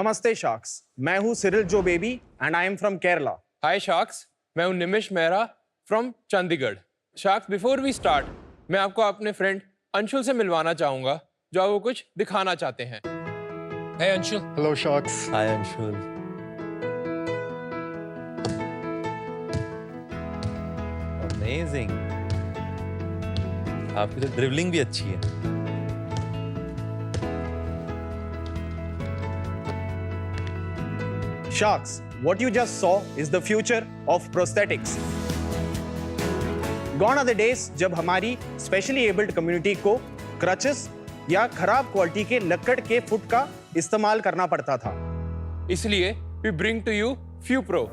नमस्ते शार्क्स, मैं हूं Cyril Jo Baby and I am from Kerala. Hi sharks, मैं हूं Nimish Mehra from Chandigarh. Sharks, before we start, मैं आपको अपने फ्रेंड अंशुल से मिलवाना चाहूंगा, जो आपको कुछ दिखाना चाहते हैं। Hey अंशुल। Hello Sharks. हाय अंशुल। अमेजिंग, आपकी तो ड्रिबलिंग भी अच्छी है। Sharks, what you just saw is the future of prosthetics. Gone are the days जब हमारी स्पेशली एबल्ड कम्युनिटी को क्रचेस या खराब क्वालिटी के लक्कड़ के फुट का इस्तेमाल करना पड़ता था। इसलिए we bring to you FuPro।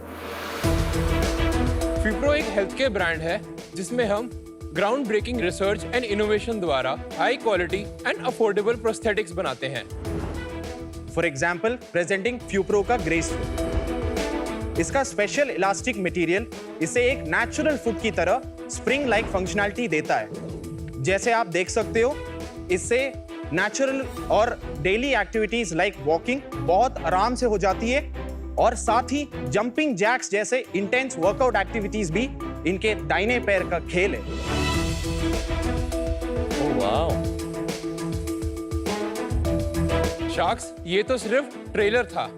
FuPro एक हेल्थ केयर ब्रांड है जिसमें हम ground breaking research and innovation द्वारा high quality and affordable prosthetics बनाते हैं। फॉर एग्जाम्पल, प्रेजेंटिंग फ्यूप्रो का ग्रेस फुट। इसका स्पेशल इलास्टिक मटेरियल इसे एक नेचुरल फुट की तरह स्प्रिंग लाइक फंक्शनैलिटी देता है। जैसे आप देख सकते हो, इससे नेचुरल और डेली एक्टिविटीज लाइक वॉकिंग बहुत आराम से हो जाती है और साथ ही जंपिंग जैक्स जैसे इंटेंस वर्कआउट एक्टिविटीज भी इनके दाहिने पैर का खेल है। Oh wow. शार्क्स, ये तो सिर्फ ट्रेलर था।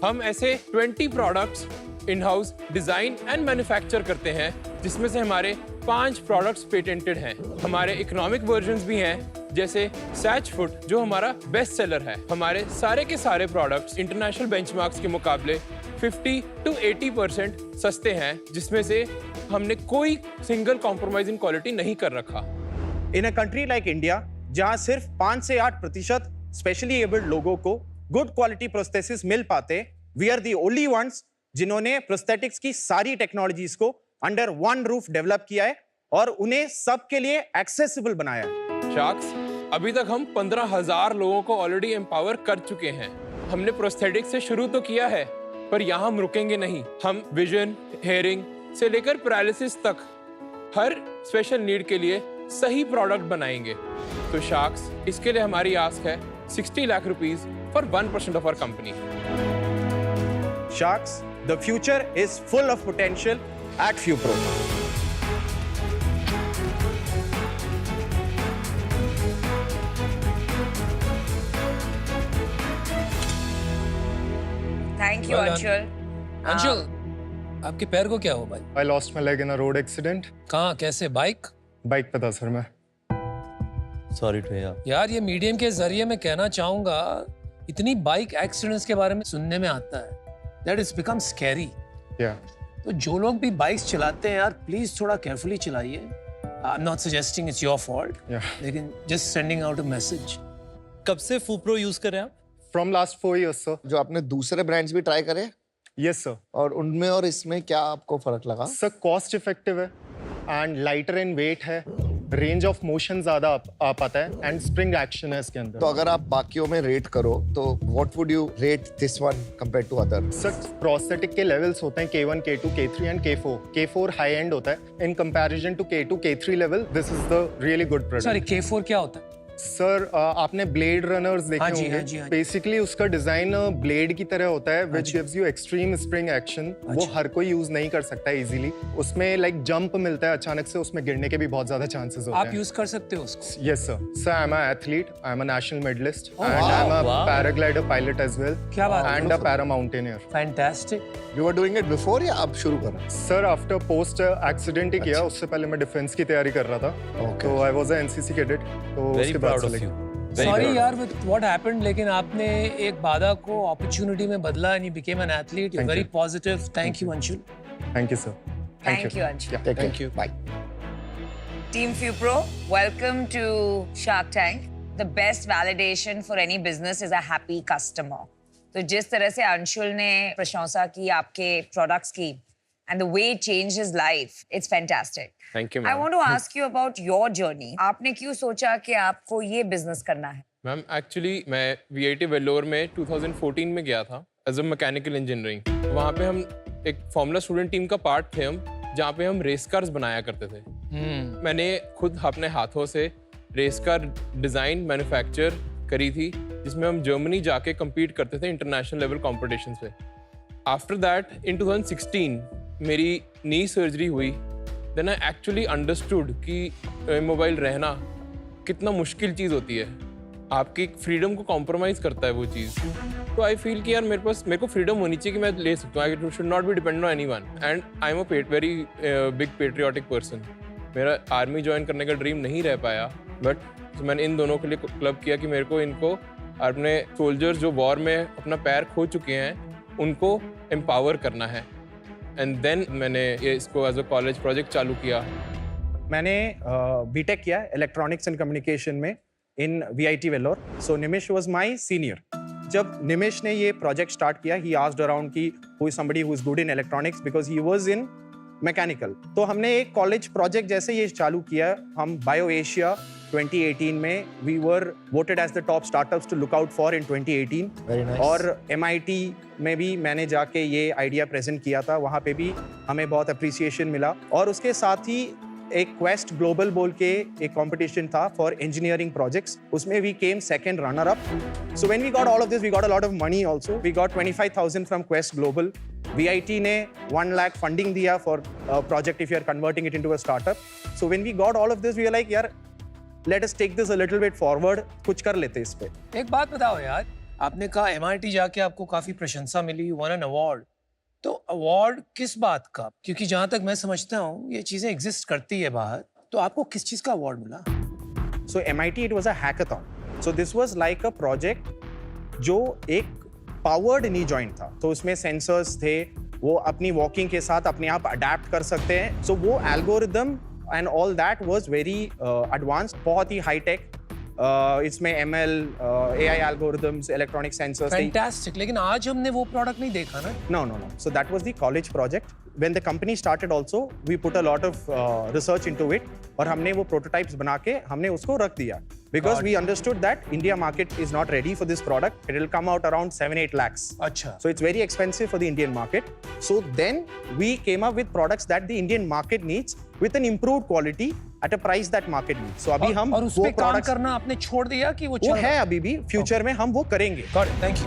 हम ऐसे 20 products in house design and manufacture करते हैं, जिसमें से हमारे 5 प्रोडक्ट्स पेटेंटेड हैं। हमारे इकोनॉमिक वर्जन्स भी हैं, जैसे सैच फुट जो हमारा बेस्ट सेलर है। हमारे सारे के सारे प्रोडक्ट्स इंटरनेशनल बेंचमार्क्स के मुकाबले 50 to 80% सस्ते हैं, जिसमें से हमने कोई सिंगल कॉम्प्रोमाइजिंग क्वालिटी नहीं कर रखा। इन अ कंट्री लाइक इंडिया, जहां सिर्फ 5 से 8% स्पेशली एबल्ड लोगों को गुड क्वालिटी प्रोस्थेसिस मिल पाते, we are the only ones जिन्होंने प्रोस्थेटिक्स की सारी टेक्नोलॉजीज को अंडर वन रूफ डेवलप किया है और उन्हें सबके लिए एक्सेसिबल बनाया है। शार्क्स, अभी तक हम 15,000 लोगों को ऑलरेडी एम्पावर कर चुके हैं। हमने प्रोस्थेटिक्स से शुरू तो किया है, पर यहाँ हम रुकेंगे नहीं। हम विजन, हेयरिंग से लेकर पैरालिसिस तक हर स्पेशल नीड के लिए सही प्रोडक्ट बनाएंगे। तो शार्क्स, इसके लिए हमारी आस्क है 60 lakh rupees for 1% of our company. Sharks, the future is full of potential at FuPro. Thank you, Well done. Anshul. Anshul, आपके पैर को क्या हो भाई? I lost my leg in a road accident. कहाँ, कैसे? बाइक? बाइक पे था सर मैं। Sorry to hear. यार, ये मीडियम के जरिए मैं कहना चाहूंगा, इतनी बाइक एक्सीडेंट्स के बारे में सुनने में आता है, that is become scary. Yeah. तो जो लोग भी बाइक्स चलाते हैं यार, प्लीज थोड़ा केयरफुली चलाइए। आई am not suggesting it's your fault, Yeah. लेकिन just sending out a message. कब से FuPro यूज कर रहे हैं आप? From last 4 years sir. जो आपने दूसरे ब्रांड्स भी ट्राई करे Yes sir. और उनमें और इसमें क्या आपको फर्क लगा? सर कॉस्ट इफेक्टिव है एंड लाइटर इन वेट है, रेंज ऑफ मोशन ज्यादा आ पाता है एंड स्प्रिंग एक्शन है इसके अंदर। तो अगर आप बाकियों में रेट करो तो what would you rate this one compared to other? Sir prosthetic के लेवल्स होते हैं K1, K2, K3 and K4। K4 high end होता है in comparison to K2, K3 level. This is the really good product. Sorry, K4 क्या होता है? Sir आपने blade runners देखे हाँ जी, होंगे। हाँ जी, हाँ जी। बेसिकली उसका डिजाइन ब्लेड की तरह होता है which gives you extreme spring action. वो हर कोई यूज नहीं कर सकता इजीली। उसमें लाइक जंप मिलता है अचानक से, उसमें गिरने के भी बहुत ज्यादा चांसेस होते आप हैं। यूज कर सकते हो उसको? Yes sir. Sir I am a athlete, I am a national medalist and wow, I am a wow. Paraglider pilot as well क्या बात है? And a para mountaineer. Fantastic. You are doing it before या अब शुरू करा? Sir after post accident ही किया, उससे पहले मैं डिफेंस की तैयारी कर रहा था। Okay. तो I was a NCC cadet. तो वेरी उसके बाद प्राउड से ऑफ यू। सॉरी यार विद व्हाट हैपेंड, लेकिन आपने एक बाधा को अपॉर्चुनिटी में बदला and you became an athlete. You Thank very you. Positive. Thank you Anshul. Thank you sir. Thank you, Anshul. Thank you. Bye. Team FuPro, welcome to Shark Tank. The best validation for any business is a happy customer. तो जिस तरह से अंशुल ने प्रशंसा की आपके products की and the way it changed his life, it's fantastic. Thank you I ma'am. want to ask you about your journey. आपने क्यों सोचा कि आपको ये बिजनेस करना है? मैम, एक्चुअली मैं VIT वेल्लोर में 2014 में गया था एज अ मैकेनिकल इंजीनियरिंग। वहाँ पे हम एक फॉर्मूला स्टूडेंट टीम का पार्ट थे हम, जहाँ पे हम रेस कार्स बनाया करते थे। मैंने खुद अपने हाथों से रेस कार डिज़ाइन मैन्युफैक्चर करी थी जिसमें हम जर्मनी जाके compete करते थे इंटरनेशनल लेवल कॉम्पिटिशन पे। आफ्टर दैट इन 2016 मेरी नी सर्जरी हुई, देन आई एक्चुअली अंडरस्टूड कि मोबाइल रहना कितना मुश्किल चीज़ होती है, आपकी फ्रीडम को कॉम्प्रोमाइज़ करता है वो चीज़। तो आई फील कि यार मेरे को फ्रीडम होनी चाहिए कि मैं ले सकता हूँ, I should not be dependent on anyone, and I am a very big patriotic person. मेरा आर्मी ज्वाइन करने का ड्रीम नहीं रह पाया, बट मैंने इन दोनों के लिए क्लब किया कि मेरे को इनको अपने सोल्जर्स जो वॉर में अपना पैर खो चुके हैं उनको एम्पावर करना है, एंड देन मैंने ये इसको एज अ कॉलेज प्रोजेक्ट चालू किया। मैंने बीटेक किया इलेक्ट्रॉनिक्स एंड कम्युनिकेशन में इन VIT Vellore. So Nimish was my senior. जब निमिश ने ये प्रोजेक्ट स्टार्ट किया, ही आस्क्ड अराउंड कि who is somebody who is good in electronics because he was in mechanical. तो हमने एक कॉलेज प्रोजेक्ट जैसे ये चालू किया। हम बायो एशिया 2018 में we were voted as the top startups to look out for in 2018। Very nice. और MIT में भी मैंने जाके ये आइडिया प्रेजेंट किया था, वहाँ पे भी हमें बहुत अप्रिसिएशन मिला। और उसके साथ ही एक क्वेस्ट ग्लोबल बोल के एक कंपटीशन था फॉर इंजीनियरिंग प्रोजेक्ट्स, उसमें we came second runner up. So when we got all of this, we got a lot of money also. We got 25,000 from Quest Global. VIT ने 1 lakh funding दिया for project if you are converting it into a startup. So when we got all of this, we are like यार let us take this a little bit forward, कुछ कर लेते इस पे। एक बात बताओ यार, आपने कहा MIT जाके आपको काफी प्रशंसा मिली, वन एन अवार्ड। तो अवार्ड किस बात का? क्योंकि जहां तक मैं समझता हूँ ये चीजें एग्जिस्ट करती है बाहर, तो आपको किस चीज का अवार्ड मिला? So MIT, it was a hackathon. So this was like a project जो एक powered knee joint था। तो उसमें sensors थे, वो अपनी walking के साथ अपने आप adapt कर सकते हैं। So वो algorithm and all that was very advanced, बहुत ही high tech। इसमें ML, AI algorithms, electronic sensors थे। फैंटास्टिक। लेकिन आज हमने वो प्रोडक्ट नहीं देखा ना। No. So that was the college project. When the company started also, we put a lot of research into it. और हमने वो prototypes बना के हमने उसको रख दिया. Because we understood that India market is not ready for this product. It will come out around 7-8 lakhs. अच्छा। So it's very expensive for the Indian market. So then we came up with products that the Indian market needs with an improved quality at a price that market needs. So अभी हम और उस वो पे काम products करना आपने छोड़ दिया कि वो वो है अभी भी, फ्यूचर में हम वो करेंगे। Thank you.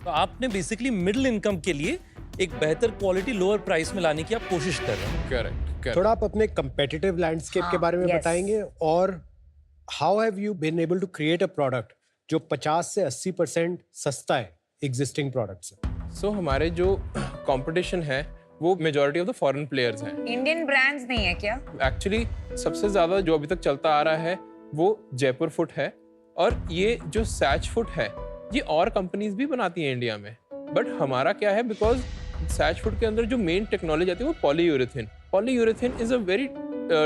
तो आपने बेसिकली मिडिल इनकम के लिए एक बेहतर क्वालिटी लोअर प्राइस में लाने की आप कोशिश कर रहे हैं। करेक्ट। थोड़ा आप अपने कंपेटिटिव लैंडस्केप के बारे में yes. बताएंगे, और how have you been able to create a product जो 50 से 80% सस्ता है एग्जिस्टिंग प्रोडक्ट से? सो हमारे जो कंपटीशन है वो majority of the foreign players हैं। इंडियन ब्रांड्स नहीं है क्या? एक्चुअली सबसे ज़्यादा जो अभी तक चलता आ रहा है वो जयपुर फुट है, और ये जो सैच फुट है ये और कंपनीज भी बनाती हैं इंडिया में, बट हमारा क्या है, बिकॉज सैच फुट के अंदर जो मेन टेक्नोलॉजी आती है वो polyurethane. Polyurethane is a very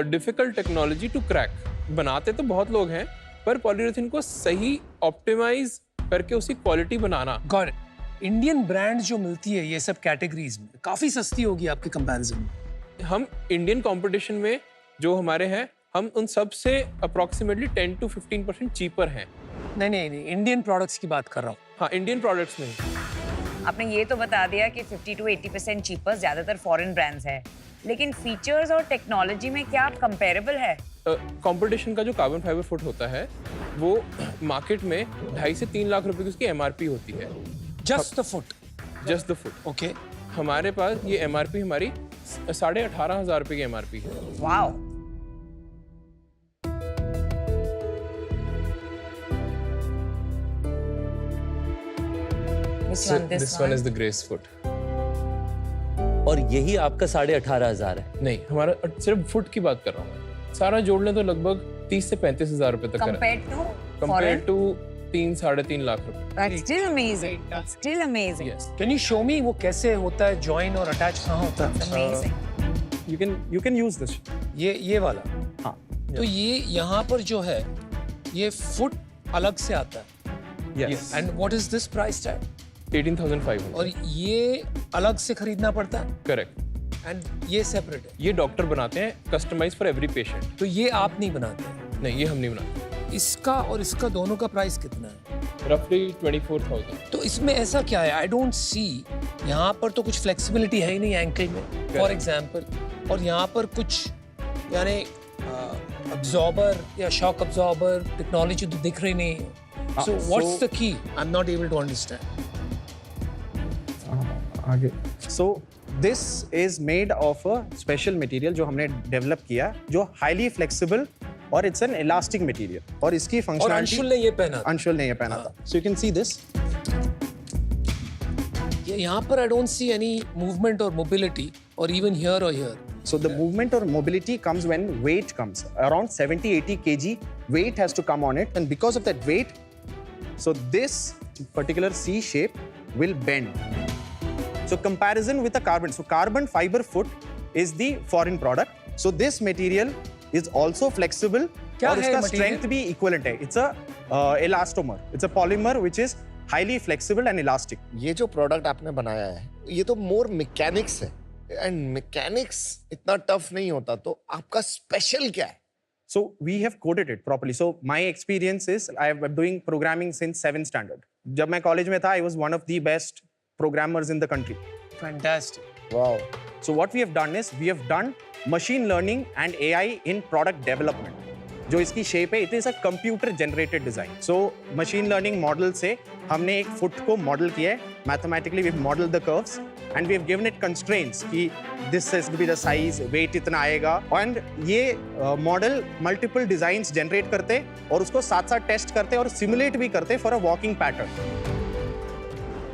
difficult technology to crack. बनाते तो बहुत लोग हैं, पर पॉलीयूरेथिन को सही ऑप्टिमाइज करके उसकी quality banana. Got it. Indian brand जो मिलती है ये सब कैटेगरीज में काफी सस्ती होगी आपके कंपैरिजन में। हम इंडियन कंपटीशन में जो हमारे हैं, हम उन सब से अप्रॉक्सीमेटली 10 to 15% चीपर हैं। नहीं, इंडियन प्रोडक्ट्स की बात कर रहा हूँ। हाँ, इंडियन प्रोडक्ट्स में। आपने ये तो बता दिया कि 50 to 80% चीपर ज्यादातर फॉरेन ब्रांड्स हैं, लेकिन फीचर्स और टेक्नोलॉजी में क्या आप कंपेरेबल है? कंपटीशन का जो कार्बन फाइबर फुट होता है वो मार्केट में 2.5 से 3 लाख रुपए की उसकी MRP होती है। Just the foot. Just the foot. Okay. हमारे पास ये MRP हमारी 18,500 रुपए की MRP है। Wow. This one is the Grace foot. और यही आपका 18,500 है? नहीं, हमारा सिर्फ फुट की बात कर रहा हूँ मैं। सारा जोड़ लें तो लगभग 30 से 35,000 रुपए तक कंपेयर टू 3-3.5 लाख रुपए। That's still amazing. That's still amazing. Yes. Can you show मी वो कैसे होता है, जॉइन और अटैच कहाँ होता है? Amazing. You can use this. ये वाला। हाँ। तो ये यहाँ पर जो है ये फुट अलग से आता है। Yes. And what is this price tag? 18,500। और ये अलग से खरीदना पड़ता है? करेक्ट। एंड ये सेपरेट है? ये डॉक्टर बनाते हैं, कस्टमाइज फॉर एवरी पेशेंट। तो ये आप नहीं बनाते हैं? नहीं, ये हम नहीं बनाते। इसका और इसका दोनों का प्राइस कितना है? रफली 24,000। तो इसमें ऐसा क्या है? आई डोंट सी, यहाँ पर तो कुछ फ्लेक्सिबिलिटी है ही नहीं एंकल में फॉर एग्जाम्पल, और यहाँ पर कुछ यानी अब्जॉर्बर या शॉक अब्जॉर्बर टेक्नोलॉजी तो दिख रही नहीं है। So what's the key? I'm not able to understand. So this is made of a special material जो हमने डेवलप किया, जो highly flexible और it's an elastic material. और इसकी और functionality अंशुल ने ये पहना था। अंशुल ने ये पहना था. So you can see this. यहाँ पर I don't see any movement or mobility or even here or here. So the movement or mobility comes when weight comes. Around 70-80 kg weight has to come on it, and because of that weight, so this particular C shape will bend. So comparison with a carbon. So carbon fiber foot is the foreign product. So this material is also flexible. क्या और है उसका material? strength भी equivalent है. It's a elastomer. It's a polymer which is highly flexible and elastic. ये जो product आपने बनाया है ये तो मोर मैकेनिक्स है एंड मैकेनिक्स इतना टफ नहीं होता तो आपका स्पेशल क्या है? So we have coded it properly. So my experience is I am doing programming since 7th standard. जब मैं college में था, I was one of the best programmers in the country. Fantastic. Wow. So what we have done is we have done machine learning and AI in product development. जो इसकी shape है, it is a computer generated design. So machine learning model से हमने एक foot को model किया है. Mathematically we have modeled the curves and we have given it constraints कि this has to be the size, weight इतना आएगा. And ये मॉडल multiple designs generate करते और उसको साथ-साथ टेस्ट करते और simulate भी करते for a walking pattern.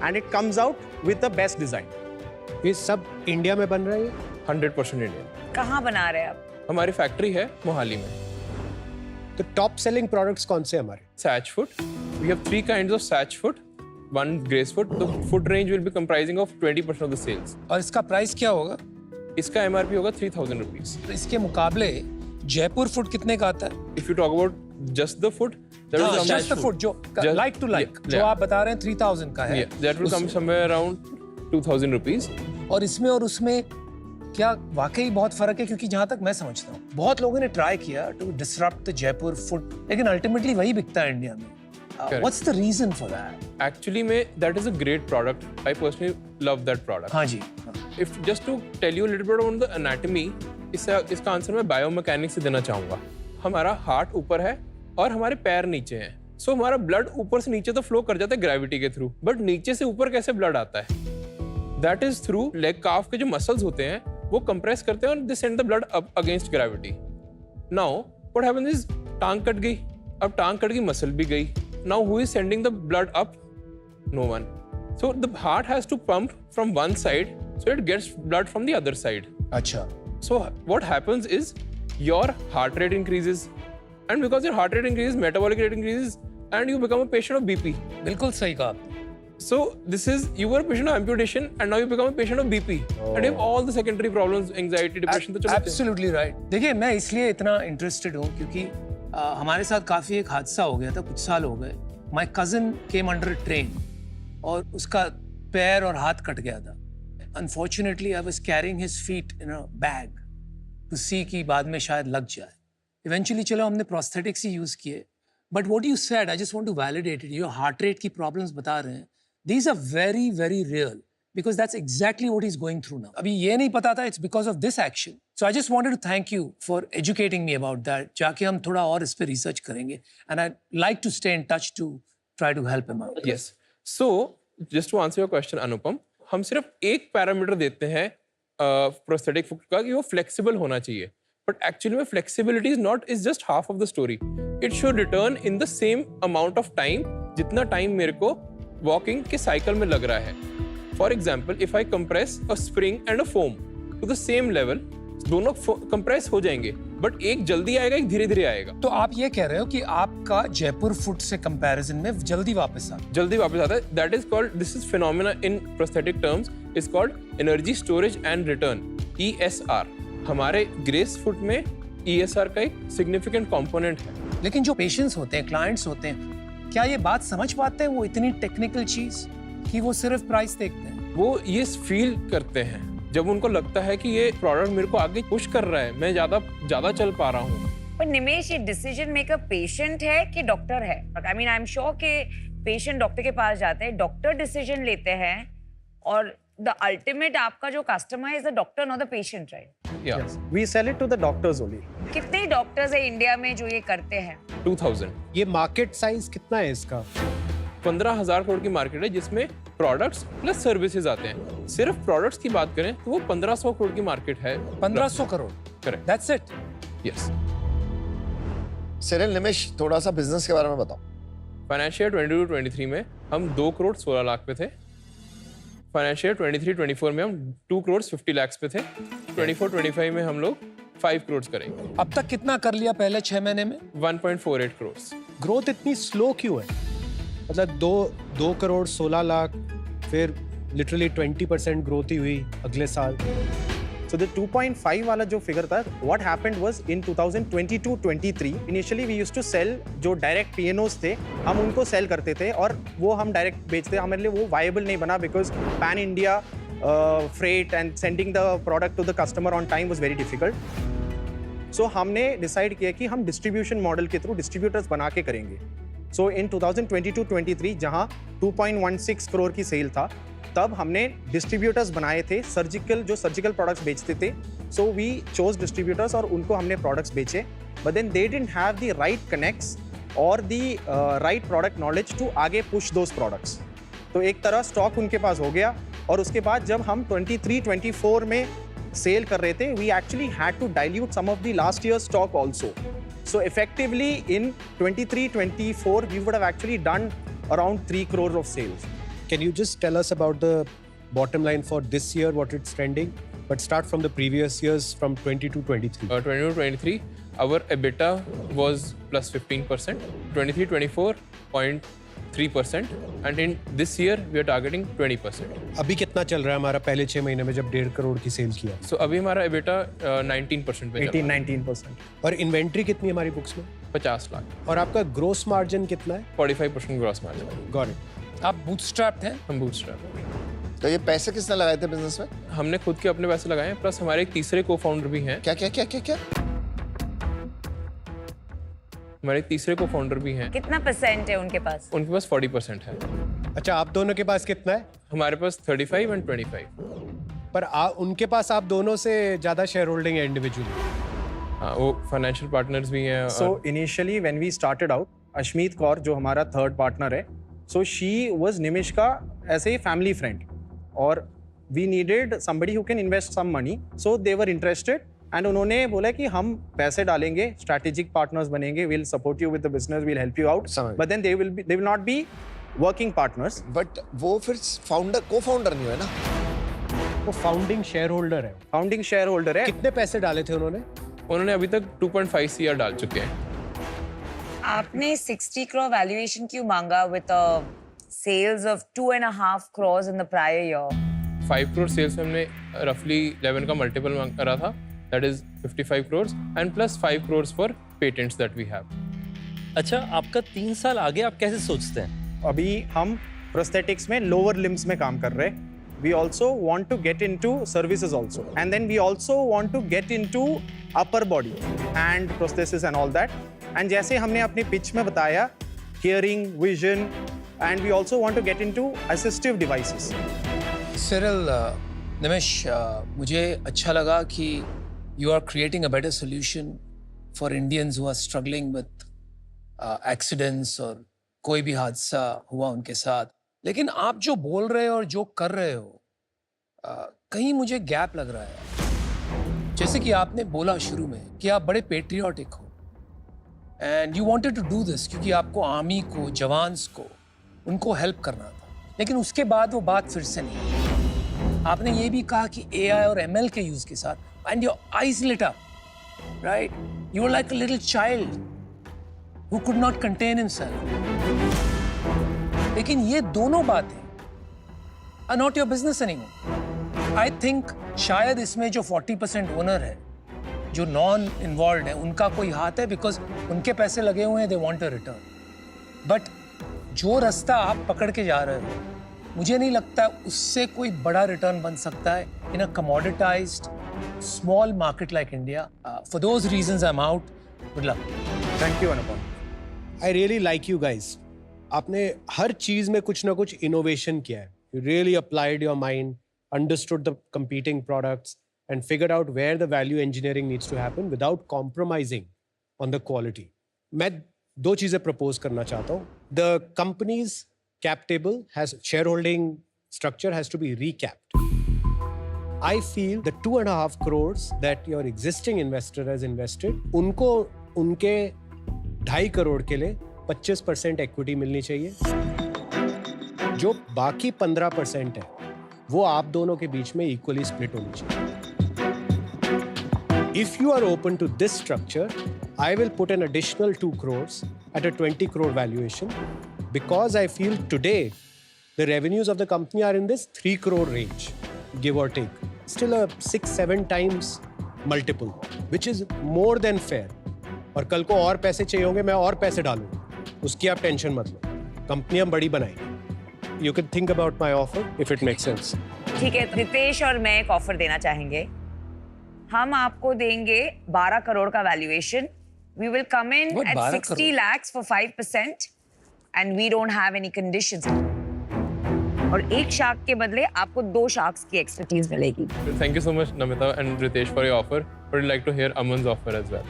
And it comes out with the best design. ये सब इंडिया में बन रहा है ये? 100% इंडियन। कहाँ बना रहे हैं आप? हमारी फैक्ट्री है मोहाली में। तो टॉप सेलिंग प्रोडक्ट्स कौन से हमारे? Satch foot. We have 3 kinds of Satch foot. One grace foot. The foot range will be comprising of 20% of the sales. और इसका प्राइस क्या होगा? इसका MRP होगा 3,000 rupees. तो इसके मुकाबले जयपुर फुट कितने का आता है? If you talk about just the foot, that will come just the foot जो Just- like to like yeah, जो yeah. आप बता रहे हैं 3000 का है। Yeah, that will come somewhere around 2,000 rupees. और इसमें और उसमें क्या वाकई बहुत फर्क है? क्योंकि जहां तक मैं समझता हूँ बहुत लोगों ने ट्राई किया to disrupt the Jaipur foot, लेकिन अल्टीमेटली वही बिकता है इंडिया में। What's the reason for that? Actually, that is a great product. I personally love that product. हाँ जी। If just to tell you a little bit about the anatomy, इसका answer मैं biomechanics से देना चाहूंगा। हमारा हार्ट ऊपर है और हमारे पैर नीचे हैं। सो हमारा ब्लड ऊपर से नीचे तो फ्लो कर जाता है ग्रेविटी के थ्रू, बट नीचे से ऊपर कैसे ब्लड आता है? दैट इज थ्रू लेग काफ के जो मसल्स होते हैं वो कंप्रेस करते हैं और they send the blood up against gravity. Now what happens is टांग कट गई, अब टांग कट गई मसल भी गई। Now who is sending the blood up? No one. So the heart has to pump from one side so it gets blood from the other side. अच्छा। So what happens is your heart rate increases, and because your heart rate increases, metabolic rate increases, and you become a patient of BP. बिल्कुल सही कहा आपने। So this is, you were a patient of amputation, and now you become a patient of BP, and you have all the secondary problems, anxiety, depression. तो चलते हैं। Absolutely right. देखिए मैं इसलिए इतना इंटरेस्टेड हूँ क्योंकि हमारे साथ काफी एक हादसा हो गया था, कुछ साल हो गए। My cousin came under a train और उसका पैर और हाथ कट गया था। Unfortunately, I was carrying his feet in a bag to see कि बाद में शायद लग जाए। Eventually, चलो हमने prosthetics ही use किए। But what you said, I just want to validate it. Your heart rate की problems बता रहे हैं। These are very, very real because that's exactly what he's going through now. अभी ये नहीं पता था, it's because of this action. So I just wanted to thank you for educating me about that. जाके हम थोड़ा और इस पे research करेंगे। And I'd like to stay in touch to try to help him out. Yes. So just to answer your question, Anupam, हम सिर्फ एक पैरामीटर देते हैं प्रोस्थेटिक फुट का कि वो फ्लेक्सिबल होना चाहिए, बट एक्चुअली में flexibility is just half of the story. It should return in the same amount of time जितना टाइम मेरे को वॉकिंग के साइकिल में लग रहा है। For example, if I compress a spring and a foam to the same level, दोनों compress हो जाएंगे, बट एक जल्दी आएगा, एक धीरे धीरे आएगा। तो आप ये कह रहे हो कि आपका जयपुर फुट से कंपैरिजन में जल्दी वापस आ जल्दी वापस आता है। That is called, this is phenomena in prosthetic terms is called energy storage and return, ESR। हमारे ग्रेस फुट में ESR का एक सिग्निफिकेंट कंपोनेंट है। लेकिन जो पेशेंट्स होते हैं, क्लाइंट्स होते हैं, क्या ये बात समझ पाते हैं वो इतनी टेक्निकल चीज कि वो सिर्फ प्राइस देखते हैं? वो ये फील करते हैं जब उनको लगता है कि ये प्रोडक्ट मेरे को आगे पुश कर रहा है, मैं ज्यादा चल पा रहा हूँ। पर निमेश, ये डिसीजन मेकर पेशेंट है कि डॉक्टर है? I mean I am sure कि पेशेंट डॉक्टर के पास जाते हैं, डॉक्टर डिसीजन लेते हैं और the ultimate आपका जो customer is the doctor, not the patient, right? Yeah. We sell it to the doctors only. कितने डॉक्टर्स है इंडिया में जो ये करते हैं? 2000. ये मार्केट साइज कितना है इसका? 15,000 करोड़ की मार्केट है जिसमें प्रोडक्ट्स प्लस सर्विसेज आते हैं. सिर्फ प्रोडक्ट्स की बात करें तो वो 1500 करोड़ की मार्केट है. 1500 crore. Correct. That's it. Yes. Cyril, Nimish, थोड़ा सा बिजनेस के बारे में बताओ. फाइनेंशियल 22-23 में हम 2 करोड़ 16 लाख पे थे. फाइनेंशियल 23-24 में हम 2 करोड़ 50 लाख पे थे. 24-25 में हम लोग 5 करोड़ करेंगे. अब तक कितना कर लिया पहले 6 महीने में? 1.48 करोड़. ग्रोथ इतनी स्लो क्यों है? मतलब 2 करोड़ 16 लाख, फिर लिटरली 20% ग्रोथ ही हुई अगले साल. So the 2.5 वाला जो फिगर था, what happened was in 2022-23 initially we used to sell जो डायरेक्ट P&Os थे, हम उनको सेल करते थे और वो हम डायरेक्ट बेचते. हमारे लिए वो वायबल नहीं बना because pan India freight and sending the product to the customer on time was very difficult. So हमने डिसाइड किया कि हम डिस्ट्रीब्यूशन मॉडल के थ्रू डिस्ट्रीब्यूटर्स बना के करेंगे. सो इन 2022-23 जहाँ 2.16 करोड़ की सेल था, तब हमने डिस्ट्रीब्यूटर्स बनाए थे सर्जिकल प्रोडक्ट्स बेचते थे. सो वी चोज डिस्ट्रीब्यूटर्स और उनको हमने प्रोडक्ट्स बेचे. But then they didn't have the right connects और the right product knowledge to आगे पुश दोज प्रोडक्ट्स. तो एक तरह स्टॉक उनके पास हो गया और उसके बाद जब हम 23-24 में सेल कर रहे थे, we actually had to dilute some of the last year stock also. So effectively in 23-24 we would have actually done around 3 crore of sales. Can you just tell us about the bottom line for this year, what it's trending? But start from the previous years, from 22-23. 22-23, our EBITDA was plus 15%. 23-24, 0.3%. And in this year, we are targeting 20%. अभी कितना चल रहा है हमारा पहले 6 महीने में जब 1.5 करोड़ की सेल किया? So अभी हमारा EBITDA 19% पे चल रहा है. 18-19%. और इन्वेंट्री कितनी है हमारी बुक्स में? 50 लाख. और आपका ग्रोस मार्जिन कितना है? 45% ग्रॉस मार्जिन. Got it. आप बूटस्ट्रैप्ड हैं? हम बूटस्ट्रैप. तो ये पैसे किसने लगाए थे बिजनेस में? हमने खुद के अपने पैसे लगाए हैं, प्लस हमारे एक तीसरे को फाउंडर भी हैं. क्या क्या क्या क्या क्या? हमारे एक तीसरे को फाउंडर भी हैं. कितना परसेंट है उनके पास? उनके पास 40% है. अच्छा, आप दोनों के पास कितना है? हमारे पास 35 and 25. पर उनके पास आप दोनों से ज्यादा शेयर होल्डिंग है इंडिविजुअली. हाँ, वो फाइनेंशियल पार्टनर्स भी हैं. So initially when we started out, Ashmeet Kaur जो हमारा थर्ड पार्टनर है, so she was निमिष का ऐसे फैमिली फ्रेंड और we needed somebody who can invest some money, so they were interested and उन्होंने बोला कि हम पैसे डालेंगे, strategic partners बनेंगे, we'll support you with the business, we'll help you out, समझ. but then they will not be working partners. But वो फिर को फाउंडर नहीं हुए ना? वो फाउंडिंग शेयर होल्डर है. फाउंडिंग शेयर होल्डर है. कितने पैसे डाले थे उन्होंने? उन्होंने अभी तक 2.5 CR डाल चुके हैं. आपने 60 crore valuation क्यों मांगा with a sales of 2.5 crores in the prior year? 5 crore sales में हमने रफली 11 का मल्टीपल करा था. That is 55 crores and plus 5 crores for patents that we have. अच्छा, आपका 3 साल आगे आप कैसे सोचते हैं? अभी हम प्रोस्थेटिक्स में लोअर लिम्स में काम कर रहे हैं. We also want to get into services also, and then we also want to get into upper body and prosthesis and all that. And जैसे हमने अपने pitch में बताया, hearing, vision, and we also want to get into assistive devices. Cyril, Nimish, मुझे अच्छा लगा कि you are creating a better solution for Indians who are struggling with accidents और कोई भी हादसा हुआ उनके साथ. लेकिन आप जो बोल रहे हो और जो कर रहे हो, कहीं मुझे गैप लग रहा है. जैसे कि आपने बोला शुरू में कि आप बड़े पेट्रियाटिक हो and you wanted to do this क्योंकि आपको आर्मी को, जवान्स को, उनको हेल्प करना था. लेकिन उसके बाद वो बात फिर से नहीं. आपने ये भी कहा कि AI और ML के यूज के साथ and your eyes lit up, right? You were like a little child who could not contain himself. लेकिन ये दोनों बातें are not your business anymore. I think शायद इसमें जो 40% ओनर है, जो नॉन इन्वॉल्व है, उनका कोई हाथ है बिकॉज उनके पैसे लगे हुए हैं, they want a return. But जो रास्ता आप पकड़ के जा रहे हो, मुझे नहीं लगता उससे कोई बड़ा रिटर्न बन सकता है in a commoditized small market like India. For those reasons I'm out. Good luck. Thank you, Anupam. I really like you guys. आपने हर चीज में कुछ ना कुछ इनोवेशन किया है. You really applied your mind understood the competing products, and figured out where the value engineering needs to happen without compromising on the quality. मैं दो चीजें propose करना चाहता हूँ. The company's cap table has shareholding structure has to be recapped. I feel the 2.5 crores that your existing investor has invested, उनको उनके 2.5 करोड़ के लिए 25% equity मिलनी चाहिए. जो बाकी 15% है, वो आप दोनों के बीच में equally split होनी चाहिए. If you are open to this structure, I will put an additional 2 crores at a 20 crore valuation because I feel today the revenues of the company are in this 3 crore range, give or take. Still a 6-7 times multiple, which is more than fair. और कल को और पैसे चाहिए होंगे, मैं और पैसे डालूंगा. उसकी आप टेंशन मत लो. कंपनी हम बड़ी बनाएंगे. You can think about my offer if it makes sense. ठीक है, रितेश और मैं एक ऑफर देना चाहेंगे. हम आपको देंगे 12 करोड़ का valuation. We will come in What, at 12 60 crore? lakhs for 5% and we don't have any conditions. और एक शार्क के बदले आपको 2 शार्क्स की एक्सपर्टीज मिलेगी. Thank you so much, Namita and Ritesh, for your offer. But I'd like to hear Aman's offer as well.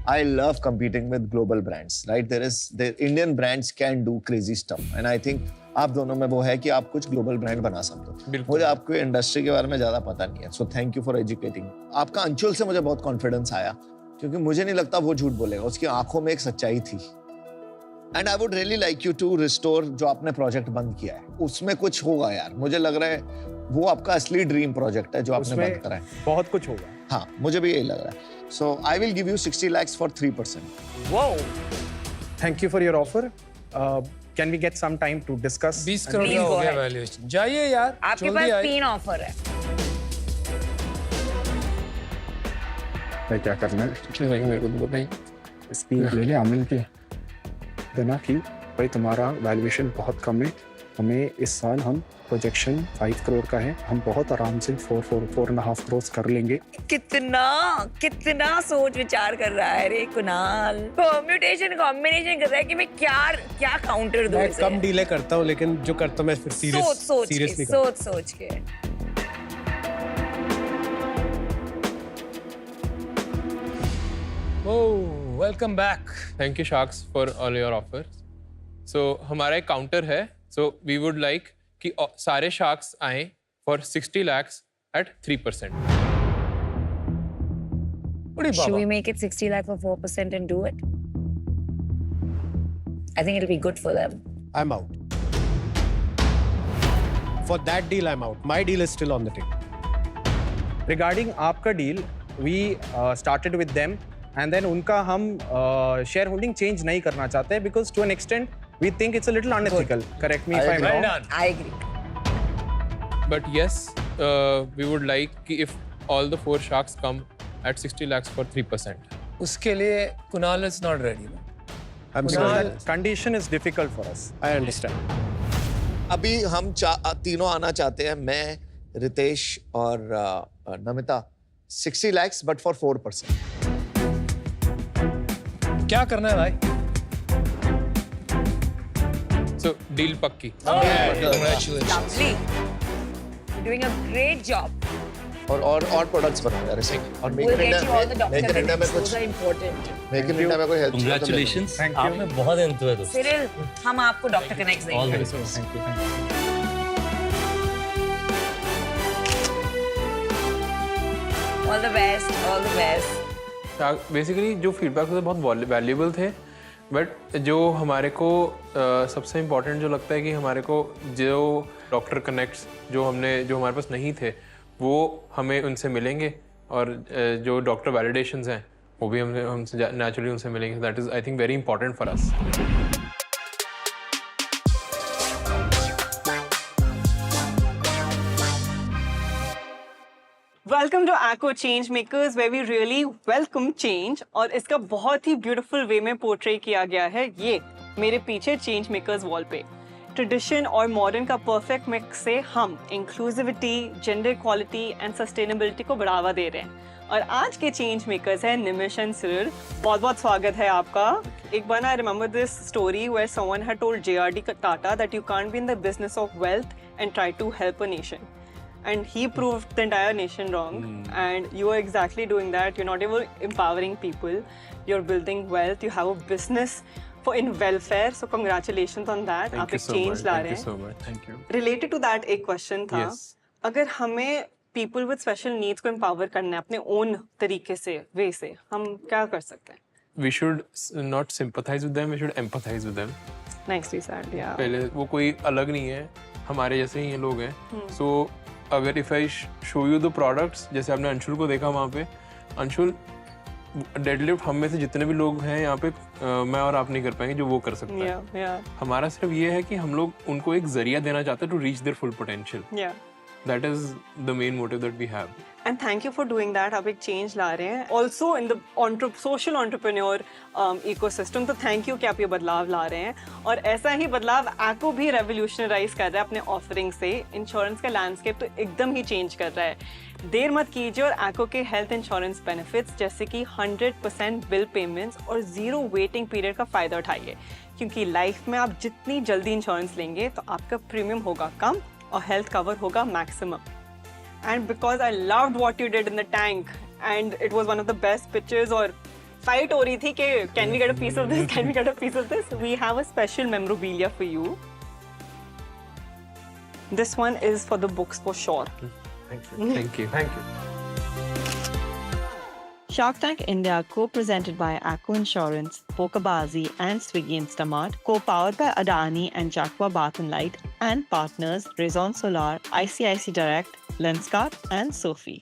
I love competing with global brands, right? The Indian brands can do crazy stuff, and I think आप दोनों में वो है कि आप कुछ global brand बना सकते हो. बिल्कुल. मुझे आपको इंडस्ट्री के बारे में ज्यादा पता नहीं है, so thank you for educating. आपका अंशुल से मुझे बहुत कॉन्फिडेंस आया, क्योंकि मुझे नहीं लगता वो झूठ बोलेगा. उसकी आंखों में एक सच्चाई थी. And I would really like you to restore जो आपने प्रोजेक्ट बंद किया है, उसमें कुछ होगा यार. मुझे लग रहा है वो आपका असली ड्रीम प्रोजेक्ट है जो आपने बंद करा है. बहुत कुछ होगा. हाँ, मुझे भी यही लग रहा है. So I will give you 60 lakhs for 3%. Whoa. Thank you for your offer. Can we get some time to discuss? 20 crore Please का हो go गया ahead. वैल्यूएशन. जाइए यार. आपके जल्दी पास आइए. 3 ऑफर है. मैं क्या करना है मेरे को नहीं इसकी ले ले अमन के देना कि भाई तुम्हारा वैल्यूएशन बहुत कम है, हमें इस साल हम प्रोजेक्शन 5 करोड़ का है, हम बहुत आराम से 4.5 करोड़ कर लेंगे. कितना सोच विचार कर रहा है रे कुणाल. परम्यूटेशन कॉम्बिनेशन कर रहा है कि मैं क्या काउंटर दूं. मैं कम डीले करता हूँ, लेकिन जो करता हूँ मैं फिर सीरियसली सोच के. Oh, welcome back. Thank you, Sharks, for all your offers. So हमारा एक काउंटर है. So we would like कि सारे शार्क्स आए for 60 lakhs at 3%. बड़ी Should we Baba. make it 60 lakh for 4% and do it? I think it'll be good for them. I'm out. For that deal, I'm out. My deal is still on the table. Regarding आपका deal, we started with them and then उनका हम shareholding change नहीं करना चाहते because to an extent we think it's a little unethical. Correct me if I'm Well wrong. done. I agree. But yes, we would like कि if all the 4 sharks come at 60 lakhs for 3%. उसके लिए Kunal is not ready. I'm Because sorry. that condition is difficult for us. I understand. अभी हम तीनों आना चाहते हैं, मैं, रितेश और नमिता. 60 lakhs but for 4%. क्या करना है भाई? So deal पक्की. Congratulations. Lovely. You're doing a great job. और प्रोडक्ट्स बनाओ यार इसके. और We'll get you all the make in India में documents. Those कुछ are important. Make in India में कोई हेल्प. Congratulations. Thank you. आप में बहुत इंतजार दोस्त. Cyril, हम आपको डॉक्टर कनेक्ट All देंगे. the best. Thank you. Thank you. All the best. All the best. Basically जो फीडबैक थे बहुत वैल्यूएबल थे, बट जो हमारे को सबसे इम्पोर्टेंट जो लगता है कि हमारे को जो डॉक्टर कनेक्ट्स जो हमारे पास नहीं थे वो हमें उनसे मिलेंगे, और जो डॉक्टर वैलिडेशंस हैं वो भी हमसे नेचुरली उनसे मिलेंगे. That is I think very important for us. Welcome to Acco change makers where we really welcome change. और इसका बहुत ही ब्यूटीफुल वे में पोर्ट्रे किया गया है ये मेरे पीछे चेंज मेकर्स वॉल पे. ट्रेडिशन और मॉडर्न का परफेक्ट मिक्स से हम inclusivity, gender equality and sustainability को बढ़ावा दे रहे हैं. और आज के चेंज मेकर्स हैं निमिष एंड सिरिल. बहुत बहुत स्वागत है आपका. एक बार I remember this story where someone had told JRD Tata that you can't be in the business of wealth and try to help a nation. and he proved the entire nation wrong. And you are exactly doing that. You're not even empowering people. You're building wealth. You have a business for in welfare. So congratulations on that. आप एक change ला रहे हैं. Thank you so much. Thank you. Related to that एक question था. Yes. अगर हमें people with special needs को empower करना है अपने own तरीके से, way से, हम क्या कर सकते हैं? We should not sympathize with them. We should empathize with them. Nicely said, yeah. पहले वो कोई अलग नहीं है, हमारे जैसे ही ये लोग हैं. So अगर if I show you the products, जैसे आपने अंशुल को देखा वहाँ पे, अंशुल डेडलिफ्ट हम में से जितने भी लोग हैं यहाँ पे मैं और आप नहीं कर पाएंगे जो वो कर सकता है. Yeah, yeah, हमारा सिर्फ ये है कि हम लोग उनको एक जरिया देना चाहते हैं to reach their full potential. yeah. That is the main motive that we have. And thank you for doing that. आप एक change ला रहे हैं. Also in the social entrepreneur ecosystem, तो thank you कि आप ये बदलाव ला रहे हैं. और ऐसा ही बदलाव ACCO भी revolutionize कर रहा है अपने offering से. Insurance का landscape तो एकदम ही change कर रहा है. देर मत कीजिए और ACCO के health insurance benefits जैसे कि 100% bill payments और 0 waiting period का फायदा उठाइए. क्योंकि लाइफ में आप जितनी जल्दी इंश्योरेंस लेंगे तो आपका प्रीमियम होगा कम और हेल्थ कवर होगा maximum. And because I loved what you did in the tank and it was one of the best pictures और फाइट हो रही थी कि can we get a piece of this, can we get a piece of this. We have a special memorabilia for you. This one is for the books for sure. Thank you. Thank you. Thank you. Shark Tank India, co-presented by ACCO Insurance, Pokebazi and Swiggy Instamart, co-powered by Adani and Jaqua Bath and Light, and partners Raison Solar, ICICI Direct, Lenskart and Sophie.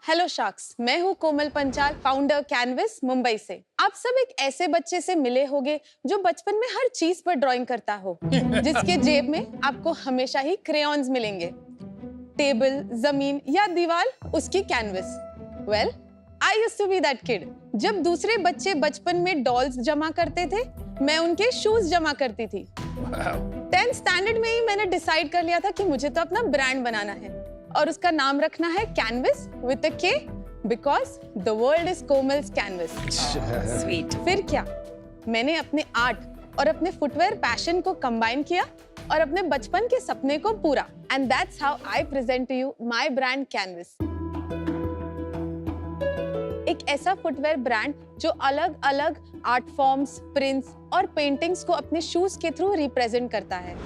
Hello sharks, मैं हूँ कोमल Panchal, founder canvas Mumbai से. आप सब एक ऐसे बच्चे से मिले होंगे जो बचपन में हर चीज पर ड्राइंग करता हो, जिसके जेब में आपको हमेशा ही क्रेयॉन्स मिलेंगे. टेबल, जमीन या दीवार उसकी canvas. Well, I used to be that kid. जब दूसरे बच्चे बचपन में डॉल्स जमा करते थे, मैं उनके शूज जमा करती थी. 10th स्टैंडर्ड में ही मैंने डिसाइड कर लिया था कि मुझे तो अपना ब्रांड बनाना है और उसका नाम रखना है कैनवस विद अ के, because the world is Komal's canvas. Sweet. फिर क्या, मैंने अपने आर्ट और अपने फुटवेयर पैशन को कंबाइन किया और अपने बचपन के सपने को पूरा. And that's how I present to you my brand canvas. एक ऐसा फुटवेयर ब्रांड जो अलग अलग आर्ट फॉर्म्स, प्रिंट्स और पेंटिंग्स को अपने शूज के थ्रू रिप्रेजेंट करता है.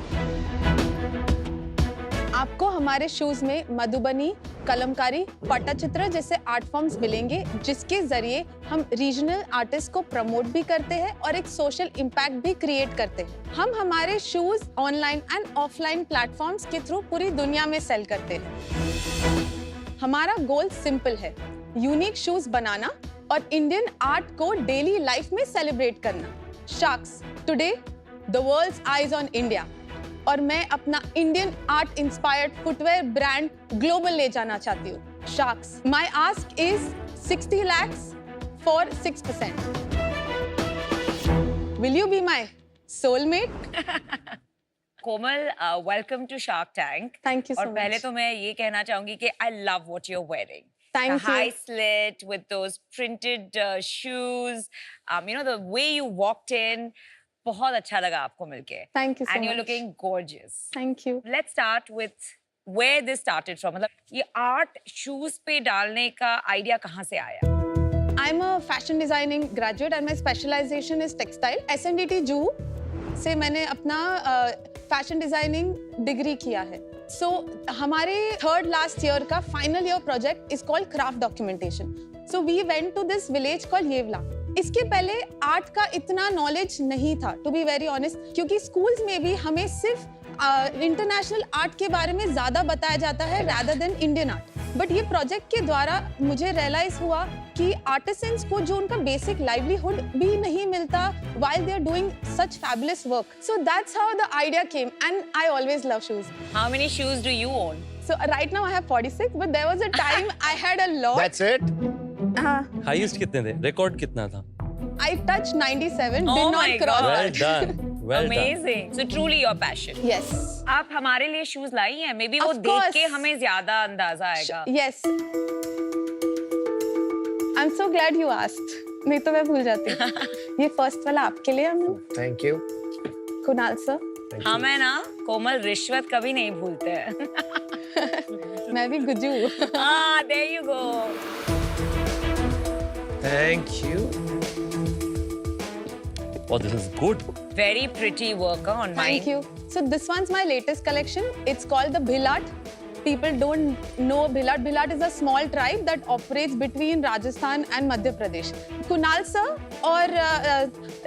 आपको हमारे शूज में मधुबनी, कलमकारी, पट्टचित्र जैसे आर्ट फॉर्म्स मिलेंगे, जिसके जरिए हम रीजनल आर्टिस्ट को प्रमोट भी करते हैं और एक सोशल इम्पैक्ट भी क्रिएट करते हैं. हम हमारे shoes online and offline platforms के थ्रू पूरी दुनिया में सेल करते हैं. हमारा गोल सिंपल है, यूनिक शूज बनाना और इंडियन आर्ट को डेली लाइफ में सेलिब्रेट करना. Sharks, today the world's eyes on India और मैं अपना Indian art inspired footwear brand global ले जाना चाहती हूँ. Sharks, my ask is 60 lakhs for 6%. Will you be my soulmate? Komal, welcome to shark tank. Thank you so और much. पहले तो मैं ये कहना चाहूंगी कि I love what you are wearing. Thank the you. high slit with those printed shoes. You know, the way you walked in. बहुत अच्छा लगा आपको मिलके. Thank you so And you're much. looking gorgeous. Thank you. Let's start with where this started from. मतलब ये art shoes पे डालने का आइडिया कहाँ से आया? I'm a fashion designing graduate and my specialization is textile. SMDT Juhu से मैंने अपना फैशन डिजाइनिंग डिग्री किया है. So हमारे third last year का final year project is called craft documentation. So we went to this village called Yeola. इसके पहले art का इतना नॉलेज नहीं था, टू बी वेरी ऑनेस्ट, क्योंकि स्कूल्स में भी हमें सिर्फ इंटरनेशनल आर्ट के बारे में ज्यादा बताया जाता है rather than Indian art. But ये प्रोजेक्ट के द्वारा मुझे रियलाइज हुआ कि आर्टिसंस को जो उनका बेसिक लाइवलीहुड भी नहीं मिलता while they are doing such fabulous work. So that's how the idea came, and I always love shoes. How many shoes do you own? So right now I have 46, but there was a time I had a lot. That's it. Highest कितने थे? Record कितना था? I touched 97, Oh did my not cross. Well done. Well done. Amazing. So truly your passion. Yes. आप हमारे लिए shoes लाई हैं, may be वो Of देख course. के हमें ज्यादा अंदाजा आएगा. Yes. I'm so glad you asked. नहीं तो मैं भूल जाती. ये फर्स्ट वाला आपके लिए Aman. Thank you. Kunal sir. हम है ना कोमल, रिश्वत कभी नहीं भूलते हैं. मैं भी Gujju. There you go. Thank you. Oh, this is good. Very pretty work on mine. Thank you. So this one's my latest collection. It's called the Bhilat. People don't know Bhilat. Bhilat is a small tribe that operates between Rajasthan and Madhya Pradesh. Kunal sir और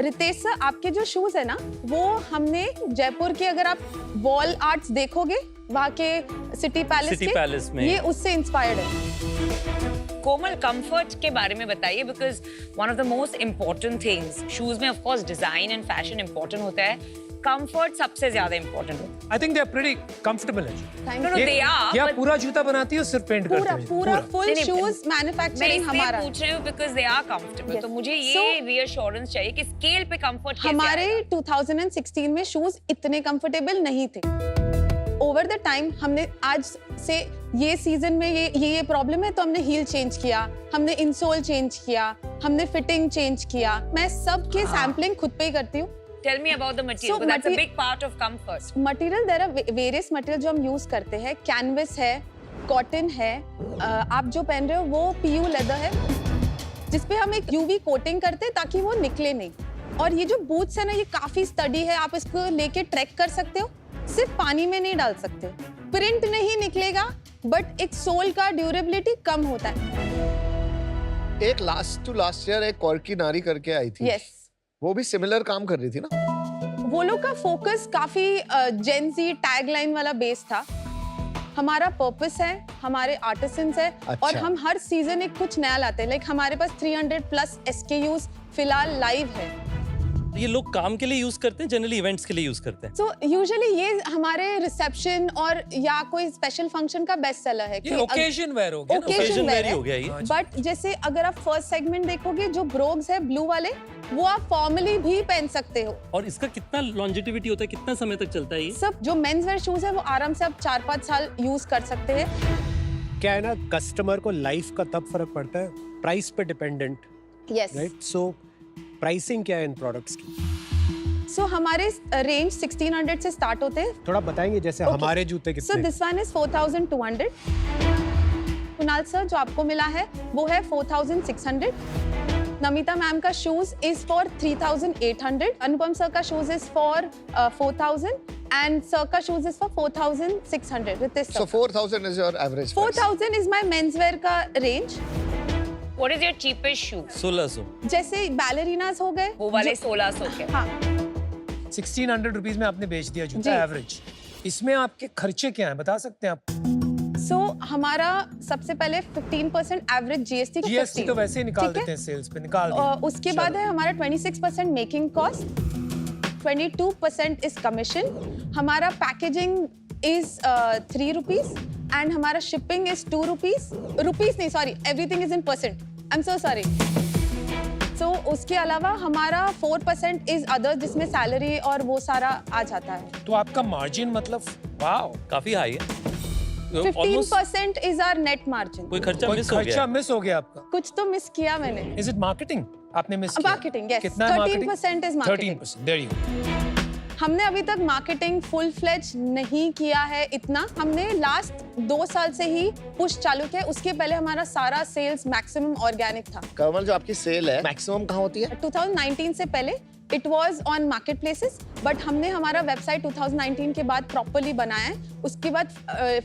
Ritesh sir, आपके जो shoes है ना, वो हमने जयपुर के, अगर आप वॉल आर्ट्स देखोगे वहाँ के सिटी पैलेस में ये उससे इंस्पायर्ड है. कोमल, कंफर्ट के बारे में बताइए, because one of the most important things, shoes में of course design and fashion important होता है, कंफर्ट सबसे ज्यादा इम्पोर्टेंट होता I think they're pretty comfortable. Thank No, no, you. they are, क्या but- पूरा जूता बनाती हो सिर्फ पेंट करती हो? पूरा फुल नहीं, शूज है. मैं मैन्युफैक्चरिंग इसलिए हमारा. पूछ रही हूँ because they are comfortable. Yes. तो मुझे ये So- रीअश्योरेंस चाहिए कि स्केल पे कंफर्ट कैसे हमारे आएगा? 2016 में शूज इतने कंफर्टेबल नहीं थे. ओवर द टाइम हमने आज से ये सीजन में ये प्रॉब्लम है, तो हमने हील चेंज किया, हमने इंसोल चेंज किया, हमने फिटिंग चेंज किया. मैं सबके सैम्पलिंग खुद पे ही करती हूँ. Tell me about the material, So because that's a mate- big part of comfort. Material, there are various material जो हम यूज करते हैं. कैनवस है, कॉटन है, आप जो पहन रहे हो वो PU लेदर है, जिसपे हम एक UV कोटिंग करते हैं ताकि वो निकले नहीं. और ये जो बूट्स है ना, ये काफी स्टडी है, आप इसको लेके ट्रैक कर सकते हो. सिर्फ पानी में नहीं डाल सकते. प्रिंट नहीं निकलेगा, बट एक सोल का ड्यूरेबिलिटी कम होता है. एक लास्ट ईयर एक कॉर्की नारी करके आई थी। यस. वो भी सिमिलर काम कर रही थी ना? वो लोग का फोकस काफी जेंजी टैगलाइन वाला बेस था. हमारा पर्पस है, हमारे आर्टिसंस है, अच्छा। और हम हर सीजन एक कुछ नया लाते हैं. लाइक हमारे पास 300+ SKUs फिलहाल लाइव है. ये लोग काम के लिए यूज करते हैं, जनरली इवेंट्स के लिए यूज करते हैं? सो यूजुअली ये हमारे रिसेप्शन और या कोई स्पेशल फंक्शन का बेस्ट सेलर है. ये ओकेजन वेयर हो गया ना? Occasion wear है. हो गया ये. बट जैसे अगर आप फर्स्ट सेगमेंट देखोगे, जो ब्रोग्स है ब्लू वाले, वो आप फॉर्मली भी पहन सकते हो. और इसका कितना लॉन्जेटिविटी होता है, कितना समय तक चलता है ये? सब जो मेंस वेयर शूज है वो आराम से आप 4-5 साल यूज कर सकते हैं. क्या है ना, कस्टमर को लाइफ का तब फर्क पड़ता है प्राइस पे डिपेंडेंट, यस. राइट? सो प्राइसिंग क्या है इन प्रोडक्ट्स की? सो हमारे रेंज 1600 से स्टार्ट होते हैं. थोड़ा बताएंगे जैसे Okay. हमारे जूते सो कितने? This one is 4200. Kunal sir जो आपको मिला है वो है 4600. नमिता मैम का shoes is for 3800. Anupam sir का shoes is for 4000 and sir का shoes is for 4600. Ritesh So sir 4000 is your average price. 4000 is my men's wear का range. What is your cheapest shoe? 1600. जैसे बैलरीनास हो गए वो वाले जो- 1600 के. हाँ. 1600 रुपीज में आपने बेच दिया जूता जी। एवरेज. इसमें आपके खर्चे क्या हैं, बता सकते हैं आप? सो हमारा सबसे पहले 15% एवरेज GST को जीएसटी 15. तो वैसे ही निकाल ठीक है? देते हैं सेल्स पे, निकाल दिया. उसके बाद है हमारा 26% मेकिंग कॉस्ट, 22% इज कमीशन. हमारा पैकेजिंग इज 3 रुपीज एंड हमारा शिपिंग इज 2 रुपीज. रुपीज नहीं, sorry, everything is in percent. I am so sorry. So उसके अलावा हमारा 4% इज अदर्स, जिसमें सैलरी और वो सारा आ जाता है. तो आपका मार्जिन मतलब वाओ, काफी हाई है. Almost 15% is our net margin. कोई खर्चा कोई मिस हो खर्चा गया? मिस हो गया आपका? कुछ तो मिस किया मैंने. इज इट मार्केटिंग आपने मिस किया? Marketing, yes. कितना है marketing? 13% is marketing. 13%, there you. हमने अभी तक मार्केटिंग फुल फ्लेज नहीं किया है इतना. हमने लास्ट 2 साल से ही पुश चालू किया. उसके पहले हमारा सारा सेल्स मैक्सिमम ऑर्गेनिक था. कमल, जो आपकी सेल है मैक्सिमम कहाँ होती है? 2019 से पहले it was on market places, but हमने हमारा वेबसाइट 2019 के बाद प्रॉपर्ली बनाया है. उसके बाद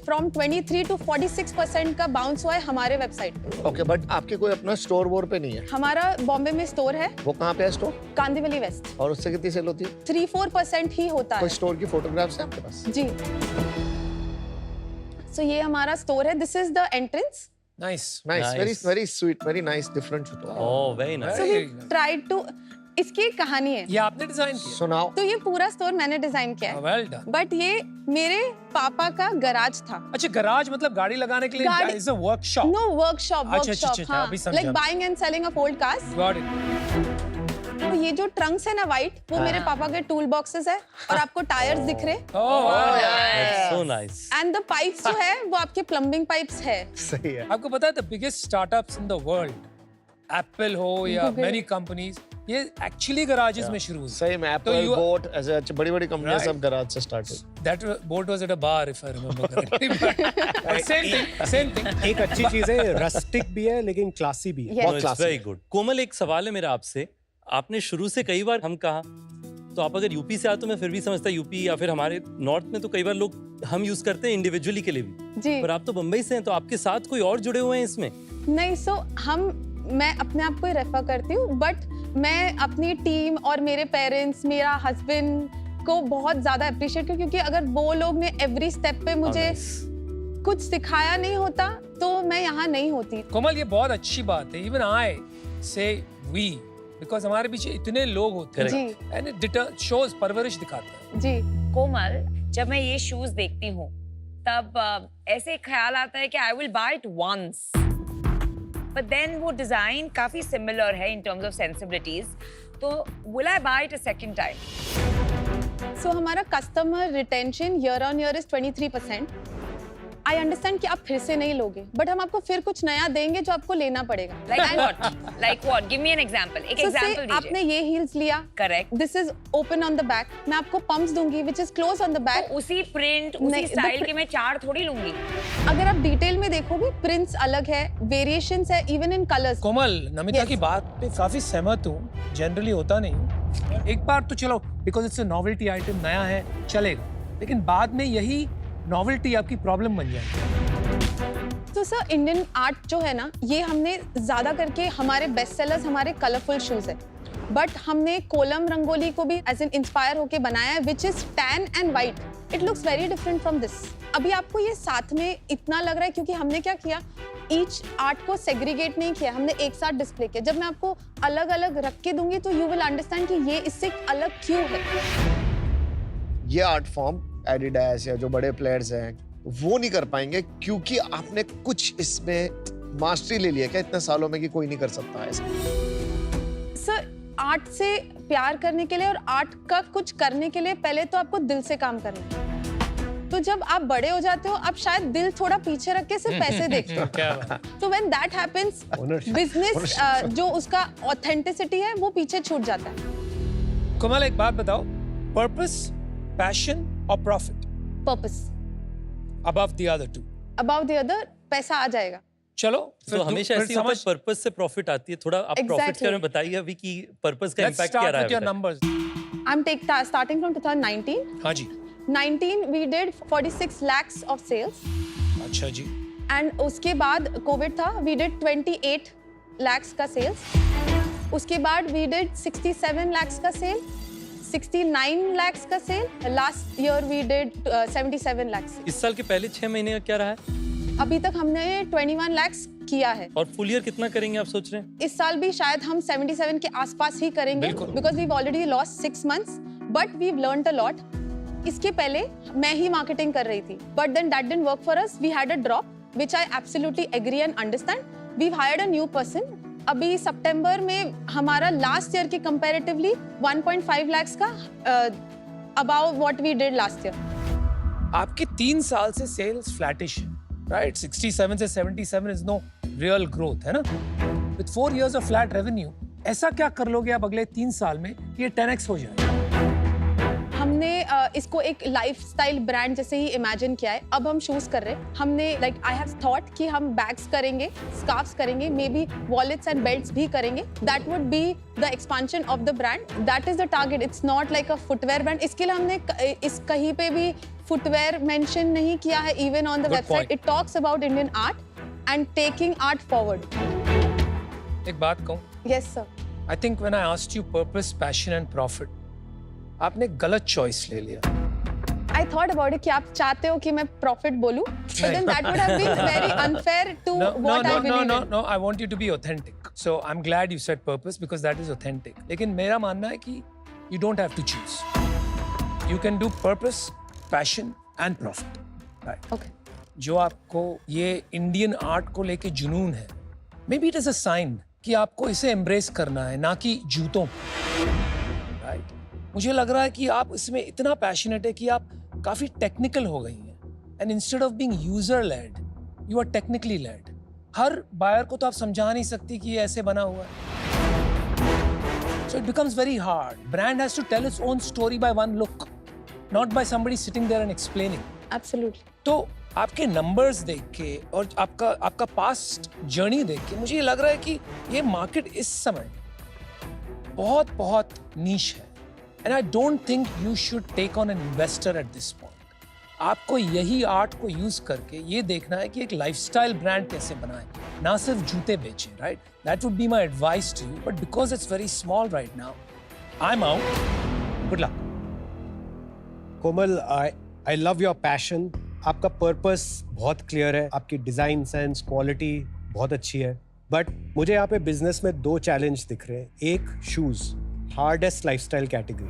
फ्रॉम 23 to 46% का बाउंस हुआ है हमारे वेबसाइट पे. ओके, बट आपके कोई अपना स्टोर वोर पे नहीं है? हमारा बॉम्बे में स्टोर है, वो कहाँ पे है स्टोर? कांदिवली वेस्ट. और उससे कितनी सेल होती है? 3-4% ही होता कोई है. स्टोर की फोटोग्राफ्स है आपके पास? जी. सो ये हमारा स्टोर है. This is the entrance. Nice. Nice, very very sweet, very nice, different जूता. Oh, very nice. So we tried to. इसकी एक कहानी है. ये आपने डिजाइन किया? सुनाओ. तो ये पूरा स्टोर मैंने डिजाइन किया है. Well done. बट ये मेरे पापा का गराज था. अच्छा, गराज मतलब गाड़ी लगाने के लिए? गाड़ी- is a workshop. No, workshop. अच्छा, अच्छा, अच्छा, हाँ. अभी समझा लाइक मैं. Buying and selling of old cars. Got it. तो ये जो ट्रंक्स है ना वाइट, वो मेरे पापा के टूल बॉक्सेस है और आपको टायर्स दिख रहे so nice. And the pipes जो है वो आपके प्लम्बिंग पाइप्स है। सही है। आपको पता है the biggest startups in the world, Apple हो या मेनी कंपनीज, ये एक्चुअली गराजेस में शुरू हुई। सही में एप्पल बोट ऐसे बड़ी-बड़ी कंपनियां सब गैराज से स्टार्ट हुई। That boat was at a bar if I remember correctly. But same thing. एक अच्छी चीज है, रस्टिक भी है लेकिन क्लासी भी है। Yes. बहुत classy वेरी गुड। कोमल, एक सवाल है मेरा आपसे। आपने शुरू से कई बार हम कहा, तो आप अगर यूपी से आए तो मैं फिर भी समझता यूपी या फिर हमारे नॉर्थ में तो कई बार लोग हम यूज करते हैं इंडिविजुअली के लिए भी, जी पर आप तो बम्बई से हैं, तो आपके साथ कोई और जुड़े हुए हैं इसमें? नहीं, मैं अपने आप को ही रेफर करती हूँ, बट मैं अपनी टीम और मेरे पेरेंट्स, मेरा हस्बैंड को बहुत ज्यादा अप्रिशिएट करती हूँ, क्योंकि अगर वो लोग ने एवरी स्टेप पे मुझे कुछ सिखाया नहीं होता तो मैं यहाँ नहीं होती। कोमल, ये बहुत अच्छी बात है। Even I say we because हमारे पीछे इतने लोग होते हैं and it shows, परवरिश दिखाता है। जी कोमल, जब मैं ये शूज देखती हूँ तब ऐसे ख्याल आता है कि I will buy it once, but then वो डिजाइन काफी सिमिलर है इन टर्म्स ऑफ सेंसिबिलिटीज, तो will I buy it a second time? So हमारा customer retention year on year is 23%। I understand कि आप फिर से नहीं लोगे, बट हम आपको फिर कुछ नया देंगे जो आपको लेना पड़ेगा। Like what? Give me an example. एक example दीजिए। आपने ये हील्स लिया, correct, this is open on the back, मैं आपको पंप्स दूंगी which is close on the back. तो उसी प्रिंट, उसी स्टाइल के मैं 4 थोड़ी लूंगी। अगर आप डिटेल में देखोगे, प्रिंट्स अलग है, वेरिएशंस है, इवन इन कलर्स। कोमल, नमिता की बात पे काफी सहमत हूँ। जनरली होता नहीं, एक बार तो चलो because it's a novelty item, नया है, चलेगा, लेकिन बाद में यही नॉवेल्टी आपकी प्रॉब्लम बन जाएगी। तो सर, इंडियन आर्ट जो है ना, ये हमने ज्यादा करके हमारे बेस्ट सेलर्स हमारे कलरफुल शूज है, बट हमने कोलम रंगोली को भी एज एन इंस्पायर होके बनाया है, which is tan and white. It looks very different from this. अभी आपको ये साथ में इतना लग रहा है क्योंकि हमने क्या किया, ईच आर्ट को सेग्रीगेट नहीं किया, हमने एक साथ डिस्प्ले किया। जब मैं आपको अलग अलग रख के दूंगी तो यू विल अंडरस्टैंड कि ये इससे अलग क्यों है। ये आर्ट फॉर्म एडिडास या जो बड़े प्लेयर्स हैं वो नहीं कर पाएंगे, क्योंकि आपने कुछ इसमें मास्टरी ले लिया क्या इतने सालों में कि कोई नहीं कर सकता ऐसा? सर, आर्ट से प्यार करने के लिए और आर्ट का कुछ करने के लिए पहले तो आपको दिल से काम करना है। तो जब आप बड़े हो जाते हो, आप शायद दिल थोड़ा पीछे रख के सिर्फ पैसे देखते हो। तो व्हेन दैट हैपेंस, बिजनेस जो उसका ऑथेंटिसिटी है वो पीछे छूट जाता है। कोमल, एक बात बताओ, पर्पस, पैशन और profit, purpose above the other two? above the other, पैसा आ जाएगा। चलो, तो हमेशा ऐसी होता है पर्पस से प्रॉफिट आती है। थोड़ा आप प्रॉफिट के बारे में बताइए अभी कि पर्पस का इम्पैक्ट क्या रहा है। your numbers. I'm starting from 2019. हाँ जी। 19 we did 46 lakhs of sales. अच्छा जी। And उसके बाद कोविड था, we did 28 lakhs का सेल्स। उसके बाद we did 67 lakhs का सेल, 69 lakhs का sale. Last year we did 77 lakhs। इस साल के पहले 6 महीने का क्या रहा है? अभी तक हमने 21 lakhs किया है। और फुल ईयर कितना करेंगे आप सोच रहे हैं? इस साल भी शायद हम 77 के आसपास ही करेंगे, because we've already lost 6 months, but we've learned a lot. इसके पहले मैं ही मार्केटिंग कर रही थी, but then that didn't work for us. We had a drop, which I absolutely agree and understand. We've hired a new person. अभी सितंबर में हमारा लास्ट ईयर के कंपैरेटिवली 1.5 lakhs का above what we did last year. आपके 3 साल से sales flattish है, राइट? 67 से 77 इज नो रियल ग्रोथ, है ना? With 4 years of flat revenue, ऐसा क्या कर लोगे आप अगले 3 साल में कि ये 10x हो जाए? हमने इसको एक लाइफस्टाइल ब्रांड जैसे ही इमेजिन किया है। अब हम शूज कर रहे हैं। हमने आई हैव थॉट कि हम बैग्स करेंगे, स्कार्फ्स करेंगे, may be wallets and belts भी करेंगे। That would be the expansion of the brand. That is the target. It's not like a footwear brand. इसके लिए हमने इस कहीं पे भी फुटवेयर मेंशन नहीं किया है। Even on the website it talks about Indian art and taking art forward. एक बात कहूं? Yes sir. I think when I asked you purpose, passion and profit, आपने गलत चॉइस ले लिया। I thought about it कि आप चाहते हो कि मैं प्रॉफिट बोलूं, but then that would have been very unfair to what I believe in. No, I want you to be authentic. So I'm glad you said purpose because that is authentic. लेकिन मेरा मानना है कि you don't have to choose. You can do purpose, passion and profit. Right. Okay. जो आपको ये Indian art को लेके जुनून है, maybe it is a sign कि आपको इसे एम्ब्रेस करना है, ना कि जूतों राइट। मुझे लग रहा है कि आप इसमें इतना पैशनेट है कि आप काफी टेक्निकल हो गई हैं, and instead of being user led you are technically led. हर बायर को तो आप समझा नहीं सकती कि ये ऐसे बना हुआ है, so it becomes very hard. Brand has to tell its own story by one look, not by somebody sitting there and explaining. Absolutely. तो आपके नंबर्स देख के और आपका पास्ट जर्नी देख के मुझे ये लग रहा है कि ये मार्केट इस समय बहुत बहुत नीश है, and I don't think you should take on an investor at this point. आपको यही आर्ट को यूज करके ये देखना है कि एक लाइफस्टाइल ब्रांड कैसे बनाएं, ना सिर्फ जूते बेचें, right? That would be my advice to you, but because it's very small right now, I am out. Good luck. Komal, I love your passion. आपका पर्पस बहुत क्लियर है, आपकी डिजाइन सेंस, क्वालिटी बहुत अच्छी है, बट मुझे यहाँ पे बिजनेस में 2 चैलेंज दिख रहे हैं। एक, शूज, हार्डेस्ट लाइफस्टाइल कैटेगरी,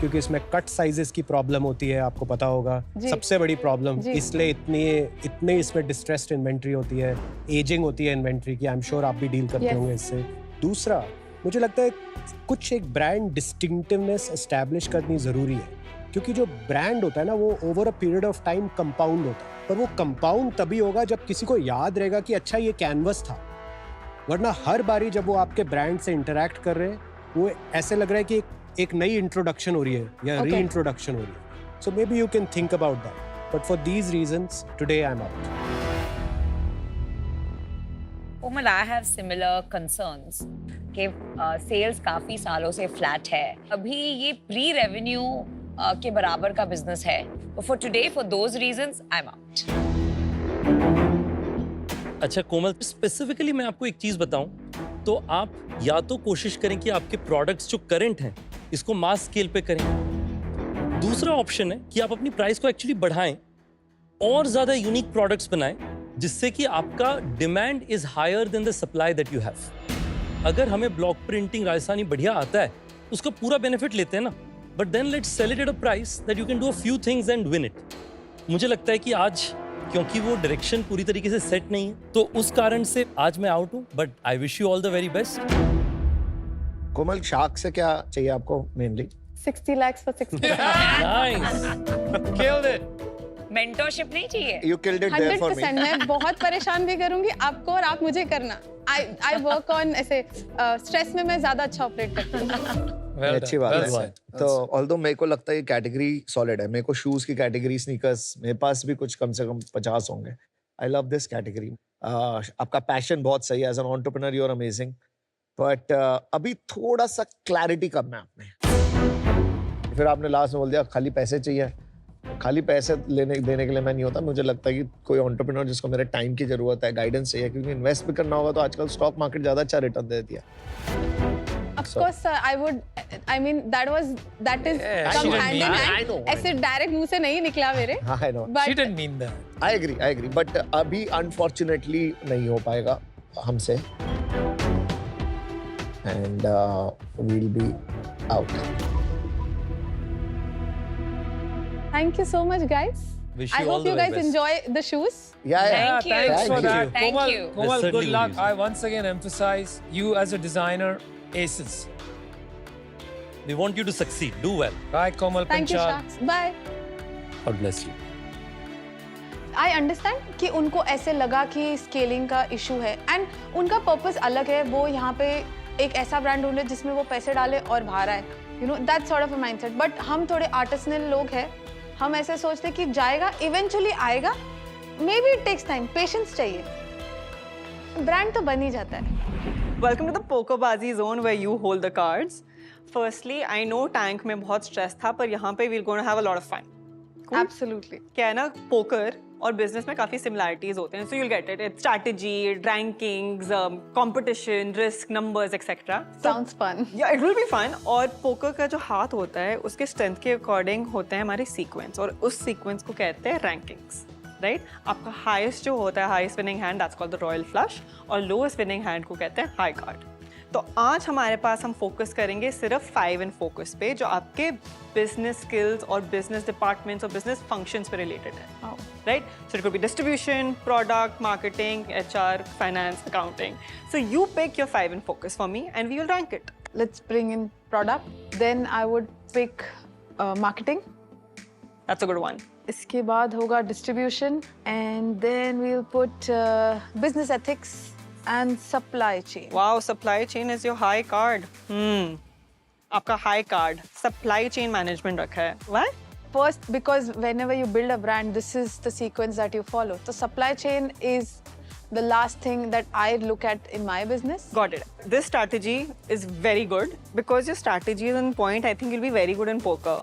क्योंकि इसमें कट साइजेस की प्रॉब्लम होती है, आपको पता होगा, सबसे बड़ी प्रॉब्लम, इसलिए इतने इसमें डिस्ट्रेस्ड इन्वेंट्री होती है, एजिंग होती है इन्वेंट्री की। आई एम श्योर आप भी डील करते होंगे इससे। दूसरा, मुझे लगता है कुछ एक ब्रांड डिस्टिंक्टिवनेस एस्टैब्लिश करनी जरूरी है, क्योंकि जो ब्रांड होता है ना, वो over a period of time compound होता है, पर वो कंपाउंड तभी होगा जब किसी को याद रहेगा कि अच्छा ये कैनवस था, वरना हर बारी जब वो आपके ब्रांड से इंटरैक्ट कर रहे हैं, वो ऐसे लग रहा है कि एक नई इंट्रोडक्शन हो रही है या री इंट्रोडक्शन हो रही है। So maybe you can think about that, but for these reasons today I am out. Komal, I have similar concerns कि सेल्स काफी सालों से फ्लैट है, अभी ये प्री रेवेन्यू के बराबर का बिजनेस है, for today for those reasons I am out. अच्छा कोमल, स्पेसिफिकली मैं आपको एक चीज बताऊं तो आप या तो कोशिश करें कि आपके प्रोडक्ट्स जो करंट हैं इसको मास स्केल पे करें। दूसरा ऑप्शन है कि आप अपनी प्राइस को एक्चुअली बढ़ाएं और ज्यादा यूनिक प्रोडक्ट्स बनाएं, जिससे कि आपका demand is higher than the supply that you have. अगर हमें ब्लॉक प्रिंटिंग राजस्थानी बढ़िया आता है तो उसका पूरा बेनिफिट लेते हैं ना, but then let's sell it at a price that you can do a few things and win it. मुझे लगता है कि आज क्योंकि वो डायरेक्शन पूरी तरीके से सेट नहीं है, तो उस कारण से आज मैं आउट हूँ, but I wish you all the very best. Komal, shark से क्या चाहिए आपको mainly? 60 lakhs for 60. Nice, Killed it. Mentorship नहीं चाहिए? You killed it there for me. 100%। मैं बहुत परेशान भी करूंगी आपको और आप मुझे करना। I work on ऐसे स्ट्रेस में मैं ज्यादा अच्छा ऑपरेट करती हूँ। Well अच्छी done, बात well है। said. तो ऑल्दो मेरे को लगता है ये कैटेगरी सॉलिड है। मेरे को शूज की कैटेगरी, स्नीकर्स, मेरे पास भी कुछ कम से कम 50 होंगे। I love this category. आपका पैशन बहुत सही है, as an entrepreneur you are amazing, but अभी थोड़ा सा क्लैरिटी कम है आप में। फिर आपने लास्ट में बोल दिया खाली पैसे चाहिए। खाली पैसे देने के लिए मैं नहीं होता। मुझे लगता है कि कोई एंटरप्रेन्योर जिसको मेरे टाइम की जरूरत है, गाइडेंस चाहिए, क्योंकि इन्वेस्ट भी करना होगा, तो आजकल स्टॉक मार्केट ज्यादा अच्छा रिटर्न देती है। Of course, sir, I mean, that is come hand in hand. I know. ऐसे डायरेक्ट मुंह से नहीं निकला मेरे। I know. But She didn't mean that. I agree. But अभी अनफॉर्चुनेटली नहीं हो पाएगा हमसे, and we'll be out. thank you so much, guys. Wish I you all hope the you very guys best. enjoy the shoes. Yeah. Thank you. Thanks for Thank that. you. Thank Komal, you. Komal, Let's good certainly luck. use it. I once again emphasize you as a designer, aces. We want you to succeed. Do well. Bye, Komal Thank you, Panchal. Sharks. Bye. God bless you. I understand कि उनको ऐसे लगा कि scaling का issue है, and उनका purpose अलग है। वो यहाँ पे एक ऐसा ब्रांड ढूंढे जिसमें वो पैसे डाले और बाहर आए, you know, that sort of a mindset. But हम थोड़े आर्टिसनल लोग हैं, हम ऐसे सोचते कि जाएगा, इवेंचुअली आएगा, maybe it takes time, patience चाहिए, ब्रांड तो बन ही जाता है। Welcome to the Pokerbazi zone where you hold the cards. Firstly, I know Tank में बहुत stress था, पर यहाँ पे we're going to have a lot of fun. Cool? Absolutely. क्या है ना, पोकर और बिजनेस में काफी सिमिलैरिटीज होते हैं, so you'll get it. It's strategy, rankings, competition, risk, numbers etcetera. Sounds fun. या इट विल बी फन। और पोकर का जो हाथ होता है उसके स्ट्रेंथ के अकॉर्डिंग होते हैं हमारे सीक्वेंस, और उस सीक्वेंस को कहते हैं रैंकिंग्स, राइट? आपका हाईएस्ट जो होता है, highest winning hand, that's called the royal flush, और लोएस्ट विनिंग हैंड को कहते हैं हाई कार्ड। तो आज हमारे पास हम फोकस करेंगे सिर्फ 5 इन फोकस पे, जो आपके बिजनेस स्किल्स और बिजनेस डिपार्टमेंट्स और बिजनेस फंक्शंस पे रिलेटेड है। right? So it could be distribution, product, marketing, HR, finance, accounting. So you pick your 5 in focus for me and we will rank it. Let's bring in product. Then I would pick marketing. That's a good one. इसके बाद होगा distribution, and then we'll put business ethics and supply chain. Wow, supply chain is your high card. आपका high card, supply chain management रखा है. Why? First, because whenever you build a brand, this is the sequence that you follow. So supply chain is the last thing that I look at in my business. Got it. This strategy is very good because your strategy is on point. I think you'll be very good in poker.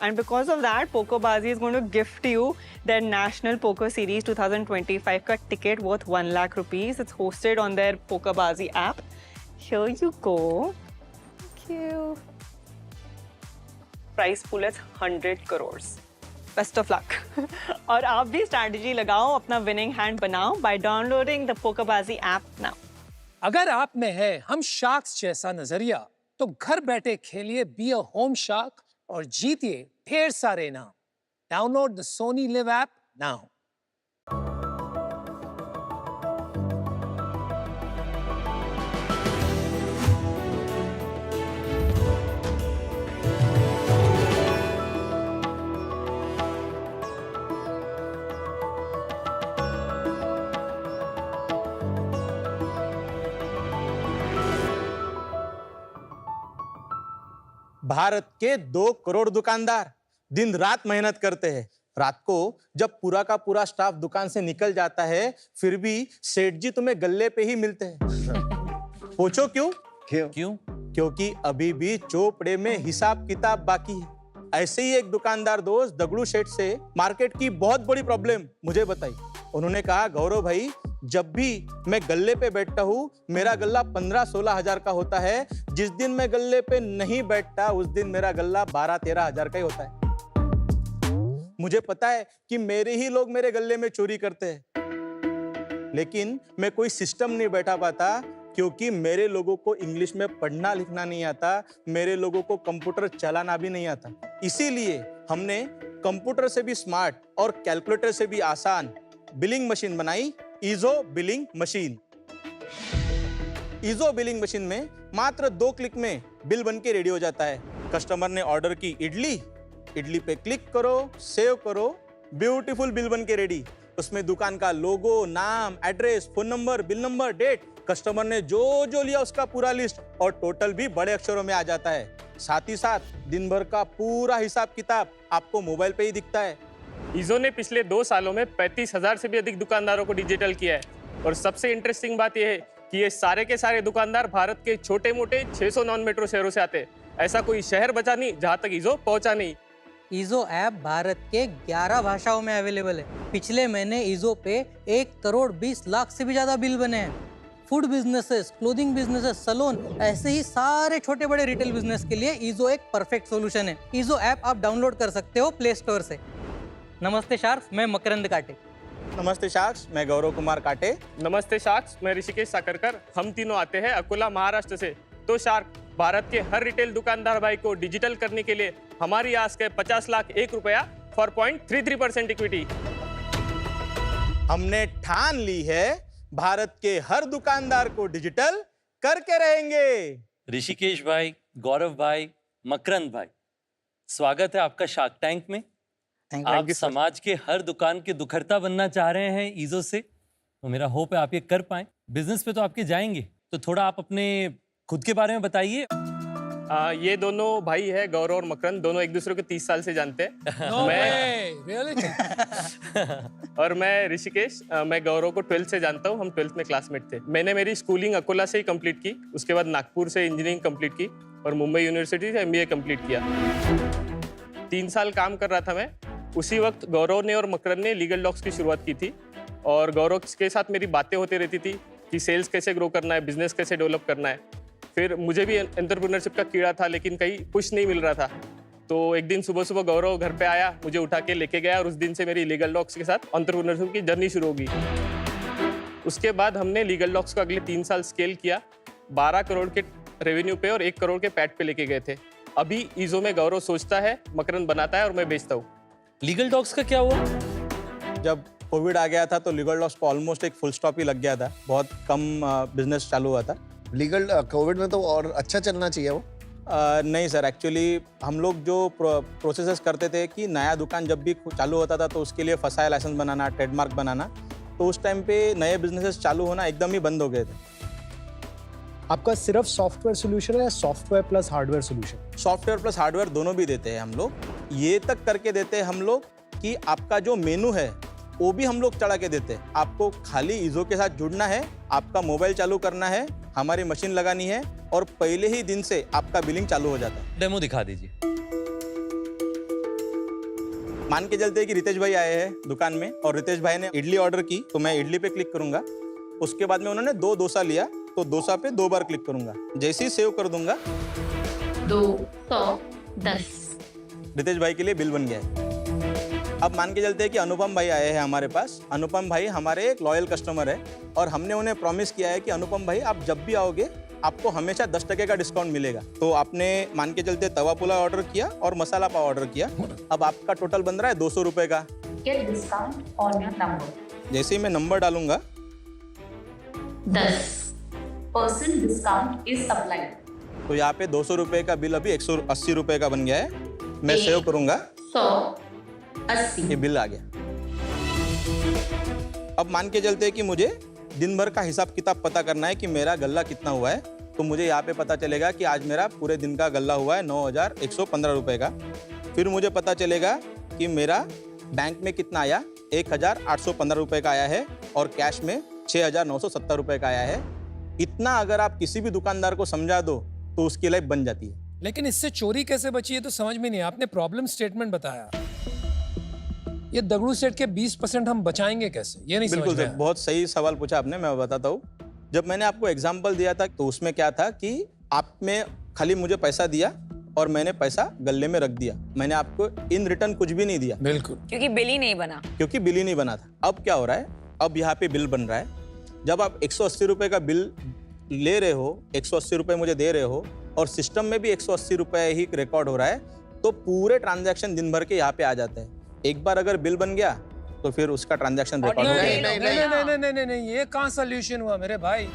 And because of that, PokerBaazi is going to gift you their National Poker Series 2025 ka ticket worth 1 lakh rupees. It's hosted on their PokerBaazi app. Here you go. Thank you. Price pool is 100 crores. Best of luck. और आप भी strategy लगाओ, अपना winning hand बनाओ by downloading the PokerBaazi app now. अगर आप में है हम शार्क्स जैसा नजरिया, तो घर बैठे खेलिए बी अ होम शार्क और जीतिए ढेर सारे इनाम. Download the Sony live app now. Bharat के 2 करोड़ दुकानदार दिन रात मेहनत करते हैं. रात को जब पूरा का पूरा स्टाफ दुकान से निकल जाता है, फिर भी सेठ जी तुम्हें गल्ले पे ही मिलते हैं. पूछो क्यों? क्यों? क्योंकि अभी भी चोपड़े में हिसाब किताब बाकी है. ऐसे ही एक दुकानदार दोस्त दगड़ू सेठ से मार्केट की बहुत बड़ी प्रॉब्लम मुझे बताई. उन्होंने कहा, गौरव भाई, जब भी मैं गल्ले पे बैठता हूँ, मेरा गल्ला 15-16 हजार का होता है. जिस दिन मैं गल्ले पे नहीं बैठता, उस दिन मेरा गल्ला 12-13 हजार का ही होता है. मुझे पता है कि मेरे ही लोग मेरे गल्ले में चोरी करते हैं, लेकिन मैं कोई सिस्टम नहीं बैठा पाता क्योंकि मेरे लोगों को इंग्लिश में पढ़ना लिखना नहीं आता, मेरे लोगों को कंप्यूटर चलाना भी नहीं आता. इसीलिए हमने कंप्यूटर से भी स्मार्ट और कैलकुलेटर से भी आसान बिलिंग मशीन बनाई, ईजो बिलिंग मशीन. ईजो बिलिंग मशीन में मात्र 2 क्लिक में बिल बन के रेडी हो जाता है. कस्टमर ने ऑर्डर की इडली पे क्लिक करो, सेव करो, ब्यूटीफुल बिल बन के रेडी. उसमें दुकान का लोगो, नाम, address, phone number, bill number, date, customer ने जो लिया उसका पूरा लिस्ट और टोटल भी बड़े अक्षरों में आ जाता है. साथ ही साथ दिन भर का पूरा हिसाब किताब आपको मोबाइल पे ही दिखता है. ईजो ने पिछले 2 सालों में 35,000 से भी अधिक दुकानदारों को डिजिटल किया है. और सबसे इंटरेस्टिंग बात यह है कि ये सारे के सारे दुकानदार भारत के छोटे मोटे 600 नॉन मेट्रो शहरों से आते हैं. ऐसा कोई शहर बचा नहीं जहां तक ईजो पहुंचा नहीं. ईजो ऐप भारत के 11 भाषाओं में अवेलेबल है. पिछले महीने ईजो पे 1 करोड़ 20 लाख से भी ज्यादा बिल बने हैं. Food businesses, clothing businesses, salon, ऐसे ही सारे छोटे बड़े रिटेल बिजनेस के लिए ईजो एक परफेक्ट सॉल्यूशन है. ईजो ऐप आप डाउनलोड कर सकते हो प्ले स्टोर से. नमस्ते शार्क्स, मैं मकरंद काटे. नमस्ते शार्क्स, मैं गौरव कुमार काटे. नमस्ते शार्क्स, मैं ऋषिकेश साकरकर. हम तीनों आते हैं अकोला, महाराष्ट्र से. तो शार्क, भारत के हर रिटेल दुकानदार भाई को डिजिटल करने के लिए हमारी आस्क है 50 लाख ₹1 फॉर 0.33% इक्विटी. हमने ठान ली है भारत के हर दुकानदार को डिजिटल करके रहेंगे. ऋषिकेश भाई, गौरव भाई, मकरंद भाई, स्वागत है आपका शार्क टैंक में. आप समाज के हर दुकान के दुखहर्ता बनना चाह रहे हैं ईजो से, तो मेरा होप है आप ये कर पाएं. बिजनेस पे तो आपके जाएंगे, तो थोड़ा आप अपने खुद के बारे में बताइए. ये दोनों भाई है, गौरव और मकरंद, दोनों एक दूसरे को 30 साल से जानते हैं. और मैं ऋषिकेश, मैं गौरव को 12th से जानता हूँ. हम 12th में क्लासमेट थे. मैंने मेरी स्कूलिंग अकोला से ही कंप्लीट की, उसके बाद नागपुर से इंजीनियरिंग कंप्लीट की और मुंबई यूनिवर्सिटी से MBA कंप्लीट किया. 3 साल काम कर रहा था मैं. उसी वक्त गौरव ने और मकरंद ने लीगल डॉक्स की शुरुआत की थी और गौरव के साथ मेरी बातें होती रहती थी कि सेल्स कैसे ग्रो करना है, बिजनेस कैसे डेवलप करना है. फिर मुझे भी एंटरप्रेन्योरशिप का कीड़ा था, लेकिन कहीं पुश नहीं मिल रहा था. तो एक दिन सुबह सुबह गौरव घर पे आया, मुझे उठा के लेके गया और उस दिन से मेरी लीगल डॉक्स के साथ एंटरप्रेन्योरशिप की जर्नी शुरू होगी. उसके बाद हमने लीगल डॉक्स को अगले 3 साल स्केल किया. 12 करोड़ के रेवेन्यू पे और 1 करोड़ के पैट पे लेके गए थे. अभी ईजो में गौरव सोचता है, मकरंद बनाता है और मैं बेचता हूँ. लीगल डॉक्स का क्या हुआ? जब कोविड आ गया था तो लीगल लॉस को ऑलमोस्ट एक फुल स्टॉप ही लग गया था, बहुत कम बिजनेस चालू हुआ था। लीगल कोविड में तो और अच्छा चलना चाहिए वो। नहीं सर, एक्चुअली हम लोग जो प्रोसेसेस करते थे कि नया दुकान जब भी चालू होता था तो उसके लिए फसाया लाइसेंस बनाना, ट्रेडमार्क बनाना, तो उस टाइम पे नए बिजनेसेस चालू होना एकदम ही बंद हो गए थे। आपका सिर्फ सॉफ्टवेयर सोल्यूशन है या software plus hardware solution? Software plus hardware दोनों भी देते हैं हम लोग। ये तक करके देते हैं हम लोग कि आपका जो मेनू है वो भी हम लोग चढ़ा के देते हैं। आपको खाली ईजो के साथ जुड़ना है, आपका मोबाइल चालू करना है, हमारी मशीन लगानी है और पहले ही दिन से आपका बिलिंग चालू हो जाता है। डेमो दिखा दीजिए। मान के चलते हैं कि रितेश भाई आए हैं दुकान में और रितेश भाई ने इडली ऑर्डर की, तो मैं इडली पे क्लिक करूंगा। उसके बाद में उन्होंने 2 डोसा लिया, तो डोसा पे 2 बार क्लिक करूंगा। जैसे ही सेव कर दूंगा 210 रितेश भाई के लिए बिल बन गया है। अब मान के चलते हैं कि अनुपम भाई आए हैं हमारे पास। अनुपम भाई हमारे एक लॉयल कस्टमर है और हमने उन्हें प्रॉमिस किया है कि अनुपम भाई आप जब भी आओगे आपको हमेशा 10% का डिस्काउंट मिलेगा। तो आपने मान के चलते तवा पुलाव ऑर्डर किया और मसाला पाव ऑर्डर किया। अब आपका टोटल बन रहा है 200 रुपये का। Get discount on your number. जैसे ही मैं नंबर डालूंगा 10% discount is applied. तो यहाँ पे 200 रुपये का बिल अभी 180 रुपये का बन गया है। मैं सेव करूंगा, 180 ये बिल आ गया। अब मान के चलते हैं कि मुझे दिन भर का हिसाब किताब पता करना है कि मेरा गल्ला कितना हुआ है, तो मुझे यहाँ पे पता चलेगा कि आज मेरा पूरे दिन का गल्ला हुआ है 9,115 रुपये का। फिर मुझे पता चलेगा कि मेरा बैंक में कितना आया, 1,815 रुपये का आया है और कैश में 6,970 रुपये का आया है। इतना अगर आप किसी भी दुकानदार को समझा दो तो उसकी लाइफ बन जाती है। लेकिन इससे चोरी कैसे बची है तो समझ में नहीं। आपने प्रॉब्लम स्टेटमेंट बताया, ये दगड़ू सेठ के 20% हम बचाएंगे कैसे, ये नहीं बिल्कुल समझ में सर, आया। बहुत सही सवाल पूछा आपने, मैं बताता हूँ। जब मैंने आपको एग्जाम्पल दिया था तो उसमें क्या था कि आपने खाली मुझे पैसा दिया और मैंने पैसा गल्ले में रख दिया। मैंने आपको इन रिटर्न कुछ भी नहीं दिया, बिल्कुल, क्योंकि बिल ही नहीं बना। क्योंकि बिल ही नहीं बना था। अब क्या हो रहा है, अब यहाँ पे बिल बन रहा है। जब आप 180 रुपये का बिल ले रहे हो, 180 रुपये मुझे दे रहे हो और सिस्टम में भी 180 रुपये ही रिकॉर्ड हो रहा है, तो पूरे ट्रांजैक्शन दिन भर के यहाँ पे आ जाते हैं। एक बार अगर बिल बन गया तो फिर उसका ट्रांजैक्शन रिकॉर्ड हो गया। नहीं, ये कहाँ सोल्यूशन हुआ मेरे भाई।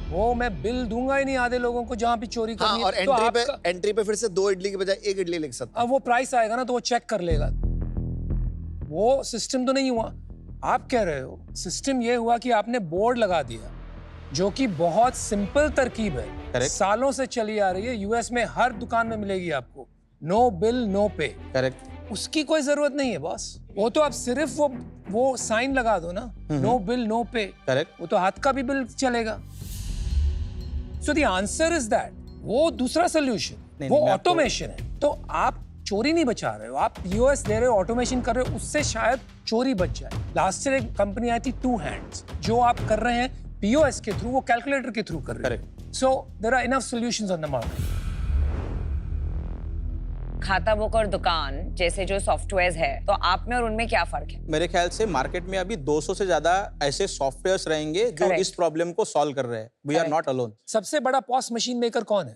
वो मैं बिल दूंगा ही नहीं आधे लोगों को जहाँ पे चोरी करनी है। और तो एंट्री पे फिर से 2 इडली के बजाय 1 इडली लिख सकता। अब वो प्राइस आएगा ना तो वो चेक कर लेगा। वो सिस्टम तो नहीं हुआ। आप कह रहे हो सिस्टम ये हुआ कि आपने बोर्ड लगा दिया, जो कि बहुत सिंपल तरकीब है, Correct. सालों से चली आ रही है। यूएस में हर दुकान में मिलेगी आपको, नो बिल नो पे। करेक्ट। उसकी कोई जरूरत नहीं है बॉस। वो तो आप सिर्फ वो साइन लगा दो ना, नो बिल नो पे। करेक्ट। वो तो हाथ का भी बिल चलेगा। So the answer is that. वो दूसरा सोल्यूशन, वो ऑटोमेशन है। तो आप चोरी नहीं बचा रहे हो, आप पीओएस दे रहे हो, ऑटोमेशन कर रहे हो, उससे शायद चोरी बच जाए। लास्ट ईयर एक कंपनी आई थी 2 हैंड्स, जो आप कर रहे हैं पीओएस के थ्रू, वो कैलकुलेटर के थ्रू कर रहे हैं। So there are enough solutions on the market. Khatabook और दुकान जैसे जो सॉफ्टवेयर्स है, तो आप में और उनमें क्या फर्क है? मेरे ख्याल से मार्केट में अभी 200 से ज्यादा ऐसे सॉफ्टवेयर्स रहेंगे जो Correct. इस प्रॉब्लम को सॉल्व कर रहे हैं। We are not alone. सबसे बड़ा पॉस मशीन मेकर कौन है?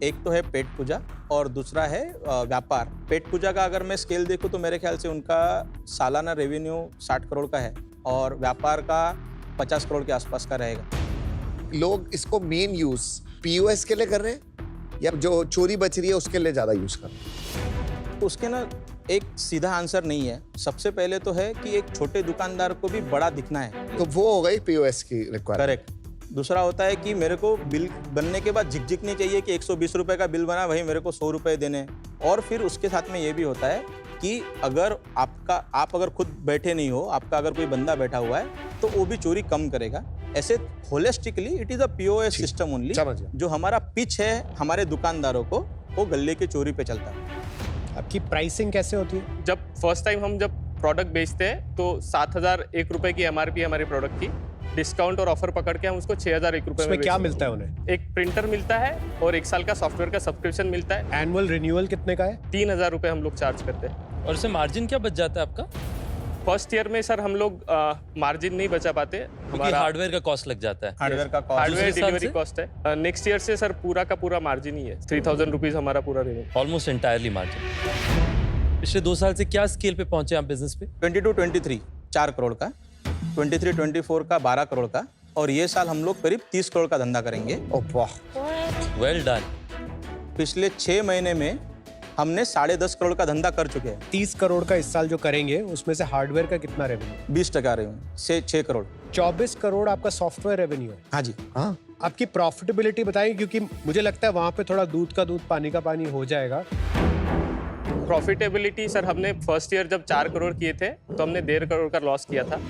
एक तो है पेट पूजा और दूसरा है व्यापार। पेट पूजा का अगर मैं स्केल देखूं तो मेरे ख्याल से उनका सालाना रेवेन्यू 60 करोड़ का है और व्यापार का 50 करोड़ के आसपास का रहेगा। लोग इसको मेन यूज पीओएस के लिए कर रहे हैं या जो चोरी बच रही है उसके लिए ज्यादा यूज कर रहे हैं? तो उसके ना एक सीधा आंसर नहीं है। सबसे पहले तो है कि एक छोटे दुकानदार को भी बड़ा दिखना है, तो वो हो गई पीओएस की रिक्वायरमेंट। करेक्ट। दूसरा होता है कि मेरे को बिल बनने के बाद झिकझिक नहीं चाहिए कि 120 रुपये का बिल बना, वही मेरे को 100 रुपये देने। और फिर उसके साथ में ये भी होता है कि अगर आप अगर खुद बैठे नहीं हो, आपका अगर कोई बंदा बैठा हुआ है तो वो भी चोरी कम करेगा। ऐसे holistically it is a POS system only. जो हमारा पिच है हमारे दुकानदारों को, वो गल्ले के चोरी पे चलता है। आपकी प्राइसिंग कैसे होती है? जब फर्स्ट टाइम हम जब प्रोडक्ट बेचते हैं तो 7,001 रुपए की एमआरपी हमारे प्रोडक्ट की, डिस्काउंट और ऑफर पकड़ के हम उसको 6,001 रुपए उसमें में क्या बेचते मिलता है हैं। उन्हें? एक प्रिंटर मिलता है और 1 साल का सॉफ्टवेयर का सब्सक्रिप्शन मिलता है। एनुअल रिन्यूअल कितने का है? 3,000 रुपए हम लोग चार्ज करते हैं। और इससे मार्जिन क्या बच जाता है आपका? फर्स्ट ईयर में सर हम लोग मार्जिन नहीं बचा पाते। क्योंकि हार्डवेयर का कॉस्ट लग जाता है। हार्डवेयर का कॉस्ट, हार्डवेयर दूसरे साल डिलीवरी से? कॉस्ट है। नेक्स्ट ईयर से सर पूरा का पूरा मार्जिन ही है। 3,000 रुपीज हमारा पूरा रेवेन्यू। Almost entirely margin. पिछले 2 साल से क्या स्केल पे पहुंचे आप बिजनेस पे? 22-23 4 करोड़ का, 23-24 का 12 करोड़ का, और ये साल हम लोग करीब 30 करोड़ का धंधा करेंगे। Well done. पिछले 6 महीने में हमने 10.5 करोड़ का धंधा कर चुके हैं। 30 करोड़ का इस साल जो करेंगे उसमें से हार्डवेयर का कितना रेवेन्यू? 20% रेवेन्यू से 6 करोड़। 24 करोड़ आपका सॉफ्टवेयर रेवेन्यू है। हाँ जी। हाँ, आपकी प्रॉफिटेबिलिटी बताइए, क्योंकि मुझे लगता है वहां पे थोड़ा दूध का दूध पानी का पानी हो जाएगा। प्रॉफिटेबिलिटी सर, हमने फर्स्ट ईयर जब 4 करोड़ किए थे तो हमने 1.5 करोड़ का लॉस किया था।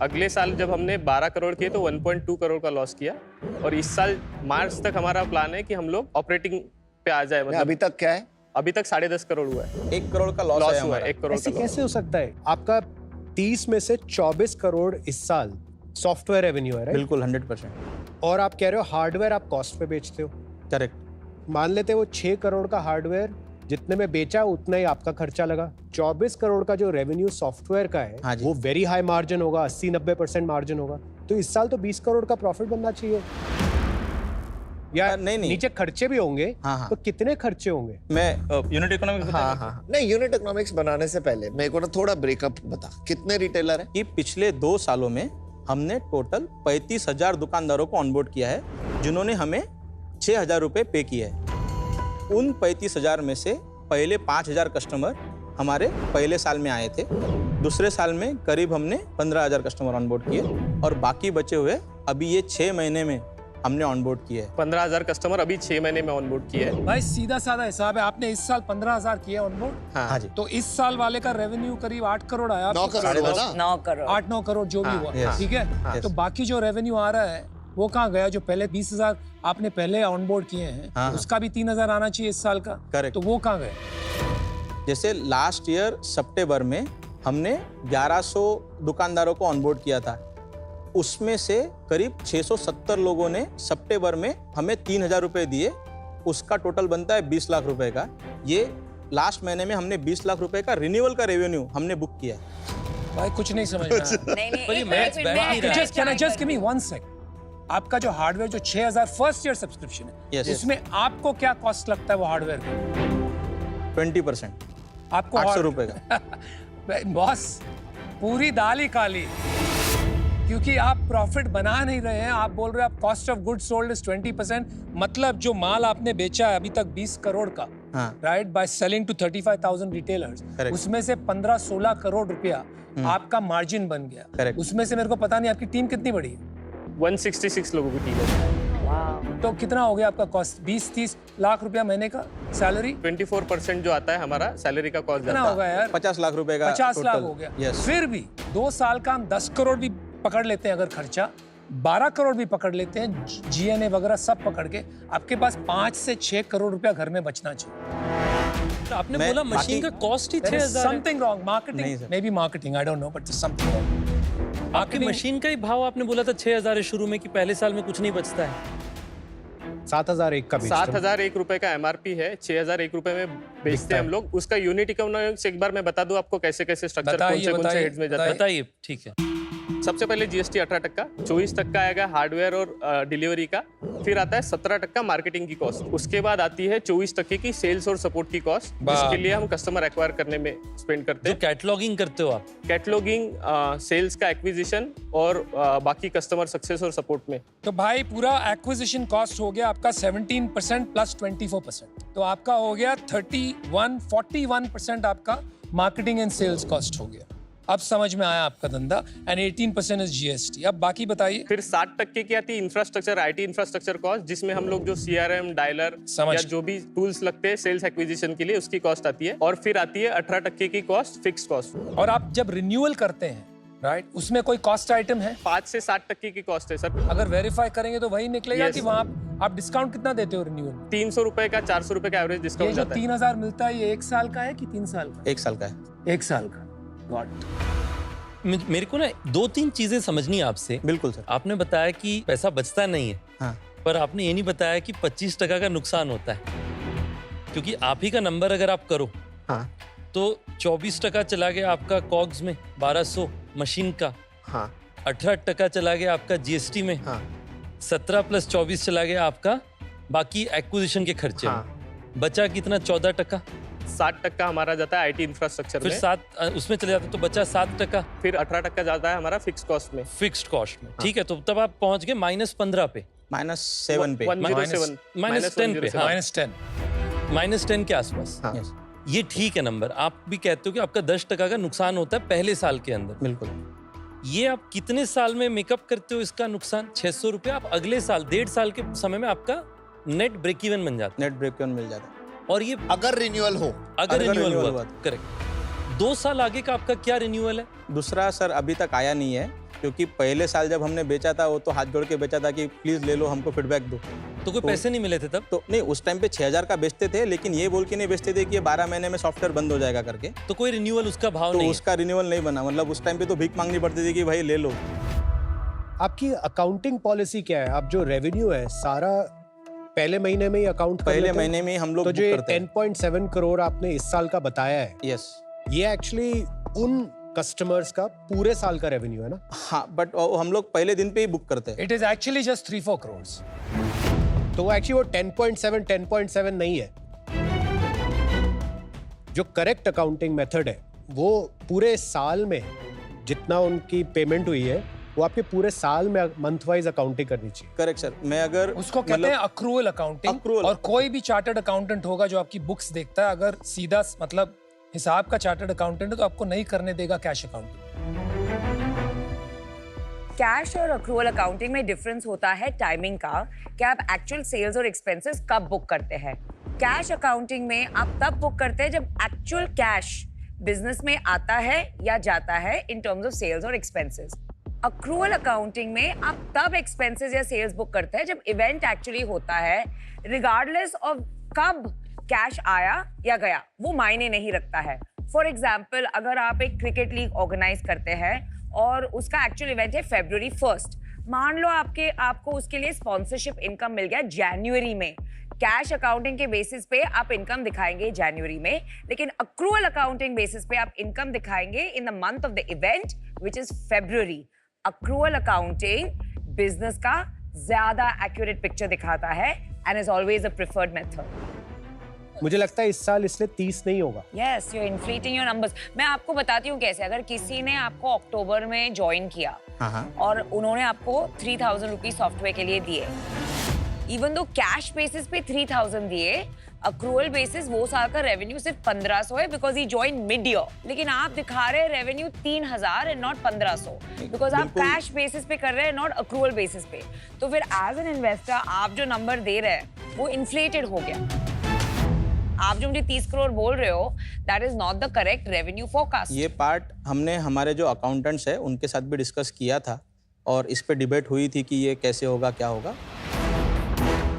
अगले साल जब हमने 12 करोड़ किए तो 1.2 करोड़ का लॉस किया, और इस साल मार्च तक हमारा प्लान है कि हम लोग ऑपरेटिंग पे आ जाए। मतलब अभी तक क्या है? अभी तक 10.5 करोड़ हुआ है। 1 करोड़ का लॉस है हुआ है, हमारा। 1 करोड़ ऐसे का कैसे हो सकता है? आपका 30 में से 24 करोड़ इस साल सॉफ्टवेयर रेवेन्यू है, राइट? बिल्कुल 100%। और आप कह रहे हो हार्डवेयर आप कॉस्ट पे बेचते हो। करेक्ट। मान लेते हैं वो 6 करोड़ का हार्डवेयर जितने में बेचा उतना ही आपका खर्चा लगा। 24 करोड़ का जो रेवेन्यू सॉफ्टवेयर का है, हाँ जी। वो वेरी हाई मार्जिन होगा, 80-90% मार्जिन होगा। तो इस साल तो 20 करोड़ का प्रॉफिट बनना चाहिए, या नहीं। नीचे खर्चे भी होंगे। हाँ। तो कितने खर्चे होंगे? मैं यूनिट इकोनॉमिक्स हाँ। नहीं, यूनिट इकोनॉमिक्स बनाने से पहले मेरे को ना थोड़ा ब्रेकअप बता, कितने रिटेलर है? कि पिछले 2 सालों में हमने टोटल 35,000 दुकानदारों को ऑनबोर्ड किया है, जिन्होंने हमें 6,000 रुपए पे किए हैं। उन 35,000 में से पहले 5,000 कस्टमर हमारे पहले साल में आए थे। दूसरे साल में करीब हमने 15,000 कस्टमर ऑनबोर्ड किए, और बाकी बचे हुए अभी ये 6 महीने में हमने ऑनबोर्ड किए हैं। 15,000 कस्टमर अभी 6 महीने में ऑनबोर्ड किए हैं। भाई सीधा साधा हिसाब है, आपने इस साल 15,000 किए ऑनबोर्ड। हाँ जी। तो इस साल वाले का रेवेन्यू करीब 8 करोड़ आया। 9 करोड़ हुआ ना? 9 करोड़ 8-9 करोड़ जो भी हुआ, yes, ठीक है। तो बाकी जो रेवेन्यू आ रहा है वो कहाँ गया? जो पहले 20,000 आपने पहले ऑनबोर्ड किए हैं, उसका भी 3,000 आना चाहिए इस साल का। करेक्ट। तो वो कहाँ गए? जैसे लास्ट ईयर सितंबर में हमने 1100 दुकानदारों को ऑनबोर्ड किया था, उसमें से करीब 670 लोगों ने सितंबर में हमें 3,000 रुपए दिए। उसका टोटल बनता है 20 लाख रुपए का। ये लास्ट महीने में हमने 20 लाख रुपए का रिन्यूअल का रेवेन्यू हमने बुक किया। भाई कुछ नहीं समझ में आया। नहीं, जस्ट गिव मी 1 सेकंड। आपका जो हार्डवेयर जो 6,000 फर्स्ट ईयर सब्सक्रिप्शन है, Yes. उसमें आपको क्या कॉस्ट लगता है वो हार्डवेयर का? 20%। आपको 800 रुपए का। बॉस पूरी दाल ही काली, क्योंकि आप प्रॉफिट बना नहीं रहे हैं। आप बोल रहे हैं आप cost of goods sold is 20%, मतलब जो माल आपने बेचा है अभी तक 20 करोड़ का, right, by selling to 35,000 retailers, उसमें से 15-16 करोड़ रुपया आपका मार्जिन बन गया। उसमें से मेरे को पता नहीं आपकी टीम कितनी बड़ी है? 166 लोगों की टीम है। तो कितना हो गया आपका कॉस्ट? 20-30 लाख रुपया महीने का सैलरी? 24% जो आता है हमारा सैलरी का कॉस्ट कितना होगा यार? 50 लाख रुपए का 50 लाख total। हो गया। Yes। फिर भी 2 साल का हम 10 करोड़ भी पकड़ लेते हैं अगर खर्चा, 12 करोड़ भी पकड़ लेते हैं, जीएनए वगैरह सब पकड़ के, आपके पास 5 से 6 करोड़ रुपया घर में बचना चाहिए। तो आपने बोला मशीन का कॉस्ट ही 6,000 है। Something wrong, marketing, may be marketing, I don't know, but something wrong. आपकी मशीन का ही भाव आपने बोला था 6,000 है शुरू में, कि पहले साल में कुछ नहीं बचता है? 7,001 का बेचते हैं। 7,001 रुपए का एमआरपी है, 6,001 रुपए में बेचते हैं हम लोग। उसका यूनिट इकोनॉमिक्स एक बार मैं बता दूं आपको कैसे कैसे स्ट्रक्चर कौन से हेड्स में जाता है। बताइए, ठीक है। सबसे पहले जीएसटी 18%, 24% आएगा हार्डवेयर और डिलीवरी का, फिर आता है 17% मार्केटिंग की कॉस्ट, उसके बाद आती है 24% की सेल्स और सपोर्ट की कॉस्ट, जिसके लिए हम कस्टमर एक्वायर करने में स्पेंड करते हैं। जो कैटलॉगिंग करते हो आप? कैटलॉगिंग, सेल्स का एक्विजिशन और बाकी कस्टमर सक्सेस और सपोर्ट में। तो भाई पूरा एक्विजिशन कॉस्ट हो गया आपका 17% प्लस 24%, तो आपका हो गया 41% आपका मार्केटिंग एंड सेल्स कॉस्ट हो गया। अब समझ में आया आपका धंधा। And 18% is GST. अब बाकी बताइए। फिर 60% की आती है इंफ्रास्ट्रक्चर, आईटी इंफ्रास्ट्रक्चर कॉस्ट, जिसमें हम लोग जो सीआरएम, डायलर या जो भी टूल्स लगते हैं सेल्स एक्विजिशन के लिए, उसकी कॉस्ट आती है। और फिर आती है 18% की कॉस्ट, फिक्स कॉस्ट। और आप जब रिन्यूअल करते हैं, राइट, उसमें कोई कॉस्ट आइटम है? 5 से 60% की कॉस्ट है सर। अगर वेरीफाई करेंगे तो वही निकलेगा कि वहाँ आप डिस्काउंट कितना देते हो रिन्यूअल में? 300 रुपए का 400 रुपए का एवरेज डिस्काउंट जाता है। 3,000 मिलता है, ये 1 साल का है कि 3 साल का? 1 साल का है। 1 साल का। गॉट। मेरे को ना 2-3 चीजें समझनी है आपसे। बिल्कुल सर। आपने बताया कि पैसा बचता नहीं है, हाँ। पर आपने ये नहीं बताया कि 25% का नुकसान होता है, क्योंकि आप ही का नंबर अगर आप करो, हाँ, तो 24% चला गया आपका कॉग्स में, 1200 मशीन का, हाँ, 18% चला गया आपका जीएसटी में, हाँ, 17 + 24 चला गया आपका बाकी एक्विजिशन के खर्चे में, बचा कितना? 14%। 7% हमारा जाता है आईटी इंफ्रास्ट्रक्चर फिर में, 7 उसमें चले जाते तो बचा 7%। फिर 18% जाता है हमारा फिक्स कॉस्ट में। फिक्स्ड कॉस्ट में, ठीक है। तो तब आप पहुंच गए -15 पे, -7 पे, -10 पे, हाँ, -10 के आसपास। हाँ। ये ठीक है नंबर। आप भी कहते हो कि आपका 10% का नुकसान होता है पहले साल के अंदर। बिल्कुल। ये आप कितने साल में मेकअप करते हो इसका नुकसान? 600 रुपये आप अगले साल 1.5 साल के समय में आपका नेट ब्रेक इवन बन जाता है। नेट ब्रेक इवन मिल जाता है। और ये अगर रिन्यूअल हो, अगर रिन्यूअल renewal हुआ, करेक्ट। 2 साल आगे का आपका क्या रिन्यूअल है? दूसरा सर अभी तक आया नहीं है, क्योंकि पहले साल जब हमने बेचा था वो तो हाथ जोड़ के बेचा था कि प्लीज ले लो, हमको फीडबैक दो। तो कोई पैसे नहीं मिले थे तब? तो नहीं, उस टाइम पे 6000 का बेचते थे, लेकिन ये बोल के नहीं बेचते थे कि ये 12 महीने में सॉफ्टवेयर बंद हो जाएगा करके। तो कोई रिन्यूअल उसका भाव तो नहीं उसका रिन्यूअल नहीं बना, मतलब उस टाइम पे तो भीख मांगनी पड़ती थी कि भाई ले लो। आपकी अकाउंटिंग पॉलिसी क्या है? आप जो रेवेन्यू है सारा पहले महीने में ही अकाउंट कर पहले लेते हैं? महीने में ही हम लोग तो बुक जो करते हैं। 10.7 करोड़ आपने इस साल का बताया है, यस, ये एक्चुअली उन कस्टमर्स का पूरे साल का रेवेन्यू है ना? हाँ, बट हम लोग पहले दिन पे ही बुक करते हैं। It is actually just 3-4 crore. तो एक्चुअली वो 10.7 नहीं है। जो करेक्ट अकाउंटिंग मेथड है वो पूरे साल में जितना उनकी पेमेंट हुई है वो आपके पूरे साल में मंथ वाइज अकाउंटिंग करनी चाहिए। Correct sir. मैं अगर उसको कहते हैं अक्रूवल अकाउंटिंग। और कोई भी चार्टर्ड अकाउंटेंट होगा जो आपकी बुक्स देखता है, अगर सीधा मतलब हिसाब का चार्टर्ड अकाउंटेंट है तो आपको नहीं करने देगा कैश अकाउंटिंग। कैश और अक्रूवल अकाउंटिंग में डिफरेंस होता है टाइमिंग का, कि आप एक्चुअल सेल्स और एक्सपेंसेस कब बुक करते हैं। कैश अकाउंटिंग में आप तब बुक करते हैं जब एक्चुअल कैश बिजनेस में आता है या जाता है इन टर्म्स ऑफ सेल्स और एक्सपेंसेस। अक्रूवल अकाउंटिंग में आप तब एक्सपेंसेस या सेल्स बुक करते हैं जब इवेंट एक्चुअली होता है, रिगार्डलेस ऑफ कब कैश आया या गया, वो मायने नहीं रखता है। फॉर एग्जाम्पल, अगर आप एक क्रिकेट लीग ऑर्गेनाइज करते हैं और उसका एक्चुअल इवेंट है February 1st, मान लो आपको उसके लिए स्पॉन्सरशिप इनकम मिल गया जनवरी में, कैश अकाउंटिंग के बेसिस पे आप इनकम दिखाएंगे जनवरी में, लेकिन अक्रूवल अकाउंटिंग बेसिस पे आप इनकम दिखाएंगे in the month of the event which is February। Accrual accounting business का ज्यादा एक्यूरेट पिक्चर दिखाता है and is always a preferred method. मुझे लगता है इस साल इसलिए 30 नहीं होगा। Yes, you are inflating your numbers. मैं आपको बताती हूँ कैसे। अगर किसी ने आपको अक्टूबर में ज्वाइन किया और उन्होंने आपको 3000 रुपीज सॉफ्टवेयर के लिए दिए, इवन दो कैश बेसिस पे 3000 दिए, अक्रूवल बेसिस वो साल का रेवेन्यू सिर्फ 1500 है because he join mid year, लेकिन आप दिखा रहे हैं रेवेन्यू 3000 एंड नॉट 1500 बिकॉज आप कैश बेसिस पे कर रहे हैं, नॉट अक्रूवल बेसिस पे। तो फिर एज एन इन्वेस्टर आप जो नंबर दे रहे हैं वो इन्फ्लेटेड हो गया। आप जो मुझे 30 करोड़ बोल रहे हो, that is not the correct revenue forecast. ये पार्ट हमने हमारे जो अकाउंटेंट्स है उनके साथ भी डिस्कस किया था और इस पे डिबेट हुई थी कि ये कैसे होगा, क्या होगा।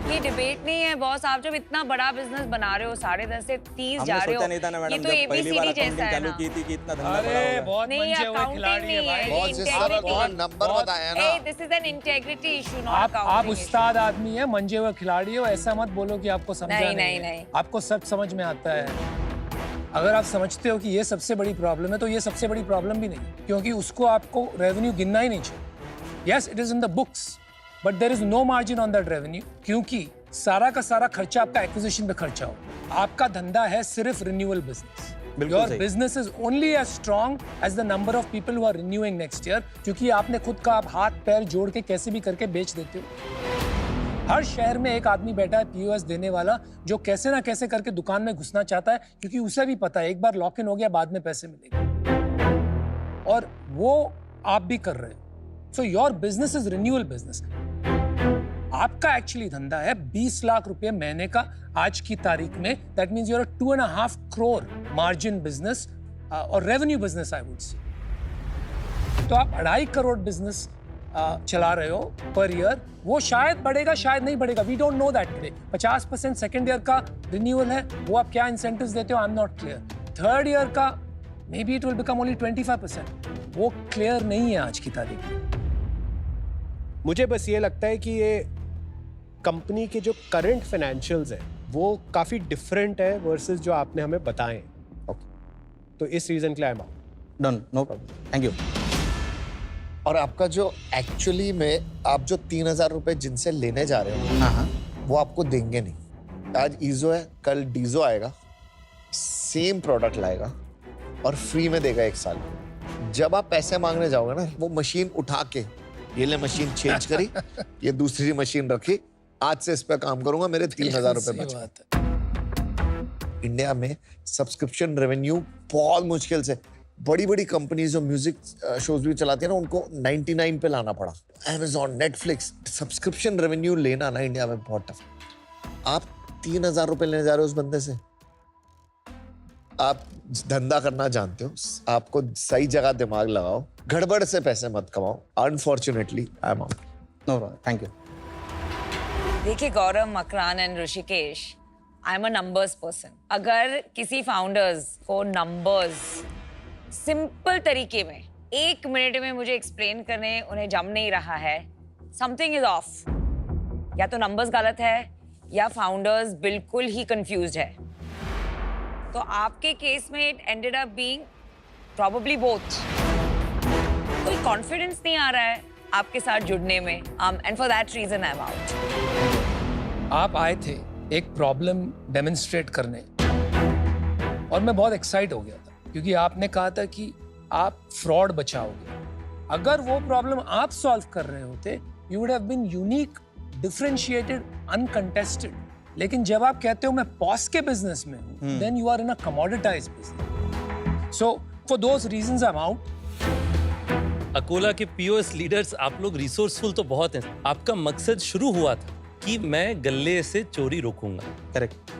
ये डिबेट नहीं है बॉस। आप जब इतना बड़ा बिजनेस बना रहे हो, 10.5 से 30 जा रहे हो, नहीं था ना मैडम, ये तो जब पहली बार ABCD जैसा अकाउंटिंग है चालू ना। की थी कि इतना धंधा बड़ा होगा। नहीं, ये अकाउंटिंग नहीं है, ये this is an integrity issue, not आप अकाउंटिंग। उस्ताद आदमी है, मंजे हुए खिलाड़ी हो, ऐसा मत बोलो कि आपको समझा नहीं। आपको सब समझ में आता है। अगर आप समझते हो कि ये सबसे बड़ी प्रॉब्लम है तो ये सबसे बड़ी प्रॉब्लम भी नहीं, क्योंकि उसको आपको रेवेन्यू गिनना ही नहीं चाहिए। Yes, it is in the books but there is no margin on that revenue, क्योंकि सारा का सारा खर्चा आपका एक्विजिशन पे खर्चा हो। आपका धंधा है सिर्फ renewal business. Your business is only as strong as the number of people who are renewing next year, क्योंकि आपने खुद का आप हाथ पैर जोड़ के कैसे भी करके बेच देते हो। हर शहर में एक आदमी बैठा है POS देने वाला, जो कैसे ना कैसे करके दुकान में घुसना चाहता है, क्योंकि उसे भी पता है एक बार लॉक इन हो गया बाद में पैसे मिलेंगे, और वो आप भी कर रहे हो। So your business is renewal business. आपका एक्चुअली धंधा है 20 लाख रुपए महीने का आज की तारीख में। That means you are 2.5 crore margin business और revenue business I would say. तो आप 2.5 करोड़ बिजनेस चला रहे हो पर ईयर। वो शायद बढ़ेगा, शायद नहीं बढ़ेगा, we don't know that today. 50% second year का रिन्यूअल है, वो आप क्या इंसेंटिव्स देते हो, I am not clear. Third year का maybe it will become only 25%, वो क्लियर नहीं है आज की तारीख में। मुझे बस ये लगता है कि ये कंपनी के जो करंट फाइनेंशियल्स हैं वो काफ़ी डिफरेंट है वर्सेस जो आपने हमें बताए। तो इस रीजन के लिए done, no problem, thank you. और आपका जो एक्चुअली में आप जो 3000 रुपए जिनसे लेने जा रहे हो वो आपको देंगे नहीं। आज ईजो है, कल डीजो आएगा, सेम प्रोडक्ट लाएगा और फ्री में देगा 1 साल। जब आप पैसे मांगने जाओगे ना, वो मशीन उठा के, ये ले मशीन चेंज करी, ये दूसरी मशीन रखी, आज से इस पे काम करूंगा, मेरे 3,000 रुपए बचे। इंडिया में सब्सक्रिप्शन रेवेन्यू बहुत मुश्किल से, बड़ी बड़ी कंपनीज जो म्यूजिक शोज भी चलाती है ना, उनको 99 पे लाना पड़ा। Amazon, Netflix, सब्सक्रिप्शन रेवेन्यू लेना ना इंडिया में बहुत टफ। आप 3,000 रुपए लेने जा रहे हो उस बंदे से। आप धंधा करना जानते हो, आपको सही जगह दिमाग लगाओ, गड़बड़ से पैसे मत कमाओ। Unfortunately I am out. No, thank you. देखिए Gaurav, Makran and Rishikesh, I am a numbers person. अगर किसी फाउंडर्स को नंबर्स सिंपल तरीके में 1 मिनट में मुझे एक्सप्लेन करने उन्हें जम नहीं रहा है, समथिंग इज ऑफ। या तो नंबर्स गलत है या फाउंडर्स बिल्कुल ही कंफ्यूज्ड है। तो आपके केस में it ended up being probably both. कोई कॉन्फिडेंस नहीं आ रहा है आपके साथ जुड़ने में, and for that reason I am out. आप आए थे एक प्रॉब्लम डेमोन्स्ट्रेट करने और मैं बहुत एक्साइट हो गया था, क्योंकि आपने कहा था कि आप फ्रॉड बचाओगे। अगर वो प्रॉब्लम आप सॉल्व कर रहे होते, you would have been unique, differentiated, uncontested. लेकिन जब आप कहते हो मैं पॉस के बिजनेस में हूं, then you are in a commoditized business. So for those reasons I am out. Akola के पीओएस लीडर्स, आप लोग रिसोर्सफुल तो बहुत हैं। आपका मकसद शुरू हुआ था कि मैं गल्ले से चोरी रोकूंगा। करेक्ट।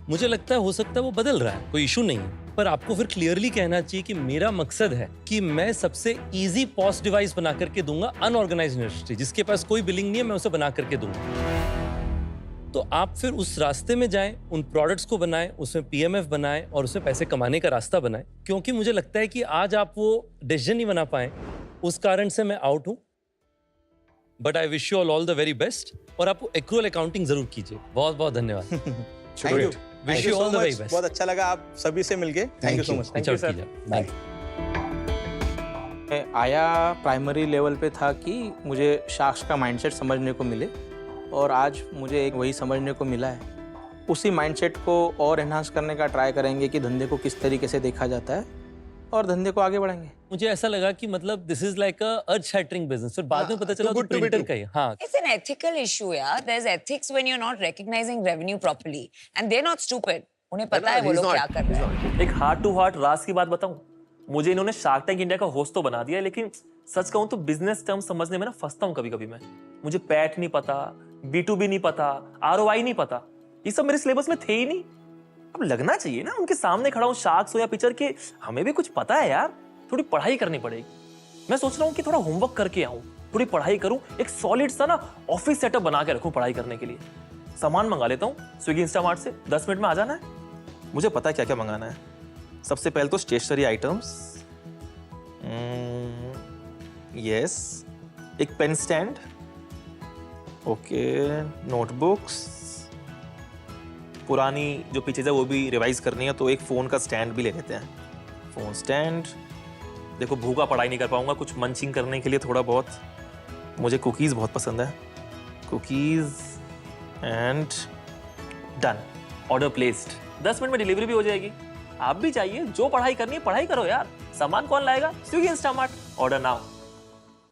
मुझे लगता है हो सकता है वो बदल रहा है, कोई इशू नहीं है, पर आपको फिर क्लियरली कहना चाहिए कि मेरा मकसद है कि मैं सबसे इजी पॉस डिवाइस बना करके दूंगा अनऑर्गेनाइज्ड इंडस्ट्री, जिसके पास कोई बिलिंग नहीं है, मैं उसे बना करके दूंगा। तो आप फिर उस रास्ते में जाएं, उन प्रोडक्ट्स को बनाएं, उसमें पीएमएफ बनाएं और उसमें पैसे कमाने का रास्ता बनाएं। क्योंकि मुझे लगता है कि आज आप वो डिसीजन नहीं बना पाए, उस कारण से मैं आउट हूं। But I wish you all the very best, और आप एक्रूअल अकाउंटिंग जरूर कीजिए। बहुत बहुत धन्यवाद। Thank you. Wish you all the very best. बहुत अच्छा लगा आप सभी से मिलके। Thank you so much. Thank you sir. Bye. मैं आया प्राइमरी लेवल पे था कि मुझे शार्क्स का माइंडसेट समझने को मिले, और आज मुझे एक वही समझने को मिला है। उसी माइंडसेट को और एनहांस करने का ट्राई करेंगे कि धंधे को किस तरीके से देखा जाता है, और धंधे को आगे बढ़ाएंगे। मुझे ऐसा लगा कि मतलब this is like a earth shattering business, फिर बाद में पता चला तो प्रिंटर का ही। हाँ, It's an ethical issue, yeah. There's ethics when you're not recognizing revenue properly, and they're not stupid. उन्हें पता है वो लोग क्या कर रहे हैं। एक हार्ट टू हार्ट राज की बात बताऊं, मुझे इन्होंने शार्क टैंक इंडिया का होस्ट तो बना दिया है, लेकिन सच कहूं तो बिजनेस टर्म समझने में ना फंसता हूं कभी-कभी मैं। मुझे पैट नहीं पता, B2B नहीं पता, ROI नहीं पता, ये सब मेरे सिलेबस में थे ही नहीं। अब लगना चाहिए ना, उनके सामने खड़ा हूं शार्क्स हो या पिक्चर के, हमें भी कुछ पता है यार, थोड़ी पढ़ाई करनी पड़ेगी। मैं सोच रहा हूं कि थोड़ा होमवर्क करके आऊं, थोड़ी पढ़ाई करूं, एक सॉलिड सा ना ऑफिस सेटअप बना के रखूं पढ़ाई करने के लिए। सामान मंगा लेता हूं स्विगी इंस्टामार्ट से, 10 मिनट में आ जाना है। मुझे पता है क्या क्या मंगाना है। सबसे पहले तो स्टेशनरी आइटम्स, यस, एक पेन स्टैंड, ओके, नोटबुक्स, पुरानी जो पिक्चर्स है वो भी रिवाइज करनी है, तो एक फ़ोन का स्टैंड भी ले लेते हैं। Phone stand. देखो भूखा पढ़ाई नहीं कर पाऊंगा, कुछ मंचिंग करने के लिए थोड़ा बहुत। मुझे कुकीज़ बहुत पसंद है, cookies and done. Order placed, 10 minute में डिलीवरी भी हो जाएगी। आप भी चाहिए, जो पढ़ाई करनी है पढ़ाई करो यार। सामान कौन लाएगा? Swiggy Instamart. Order now.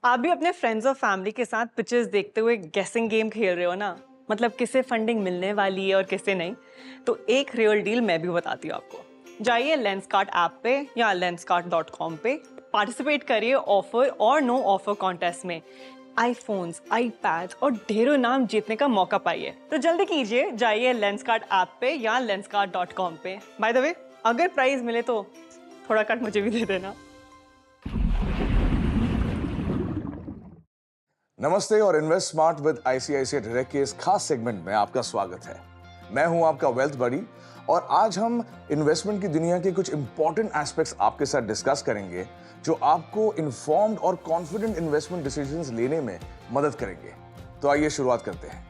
आप भी अपने फ्रेंड्स और फैमिली के साथ पिक्चर्स देखते हुए गेसिंग गेम खेल रहे हो ना, मतलब किसे फंडिंग मिलने वाली है और किसे नहीं। तो एक रियल डील मैं भी बताती हूँ आपको। जाइए लेंसकार्ट ऐप पे या lenskart.com पे, पार्टिसिपेट करिए ऑफर और नो ऑफर कॉन्टेस्ट में। आईफोन्स, आईपैड और ढेरों नाम जीतने का मौका पाइए। तो जल्दी कीजिए, जाइए लेंसकार्ट ऐप पे या lenskart.com पे। बाय द वे, अगर प्राइस मिले तो थोड़ा कट मुझे भी दे देना। नमस्ते और invest smart with ICICI direct के इस खास सेगमेंट में आपका स्वागत है। मैं हूं आपका वेल्थ बडी, और आज हम इन्वेस्टमेंट की दुनिया के कुछ इंपॉर्टेंट एस्पेक्ट्स आपके साथ डिस्कस करेंगे, जो आपको इन्फॉर्म्ड और कॉन्फिडेंट इन्वेस्टमेंट डिसीजंस लेने में मदद करेंगे। तो आइए शुरुआत करते हैं।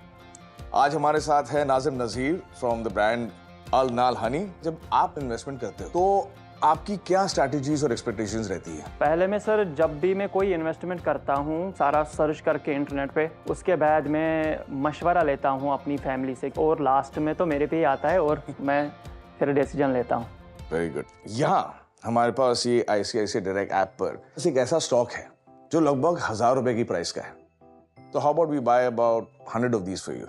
आज हमारे साथ है नाजिम नज़ीर फ्रॉम द ब्रांड अल नाल हनी। जब आप इन्वेस्टमेंट करते हो तो आपकी क्या स्ट्रैटेजीज और एक्सपेक्टेशंस रहती है? पहले मैं सर जब भी मैं कोई इन्वेस्टमेंट करता हूँ, सारा सर्च करके इंटरनेट पे, उसके बाद मैं मशवरा लेता हूँ अपनी फैमिली से, और लास्ट में तो मेरे पे ही आता है और मैं फिर डिसीजन लेता हूँ। Very good. यहाँ हमारे पास ये ICICI डायरेक्ट ऐप पर एक ऐसा स्टॉक है जो लगभग 1000 रुपए की प्राइस का है। तो how about we buy about 100 of these for you?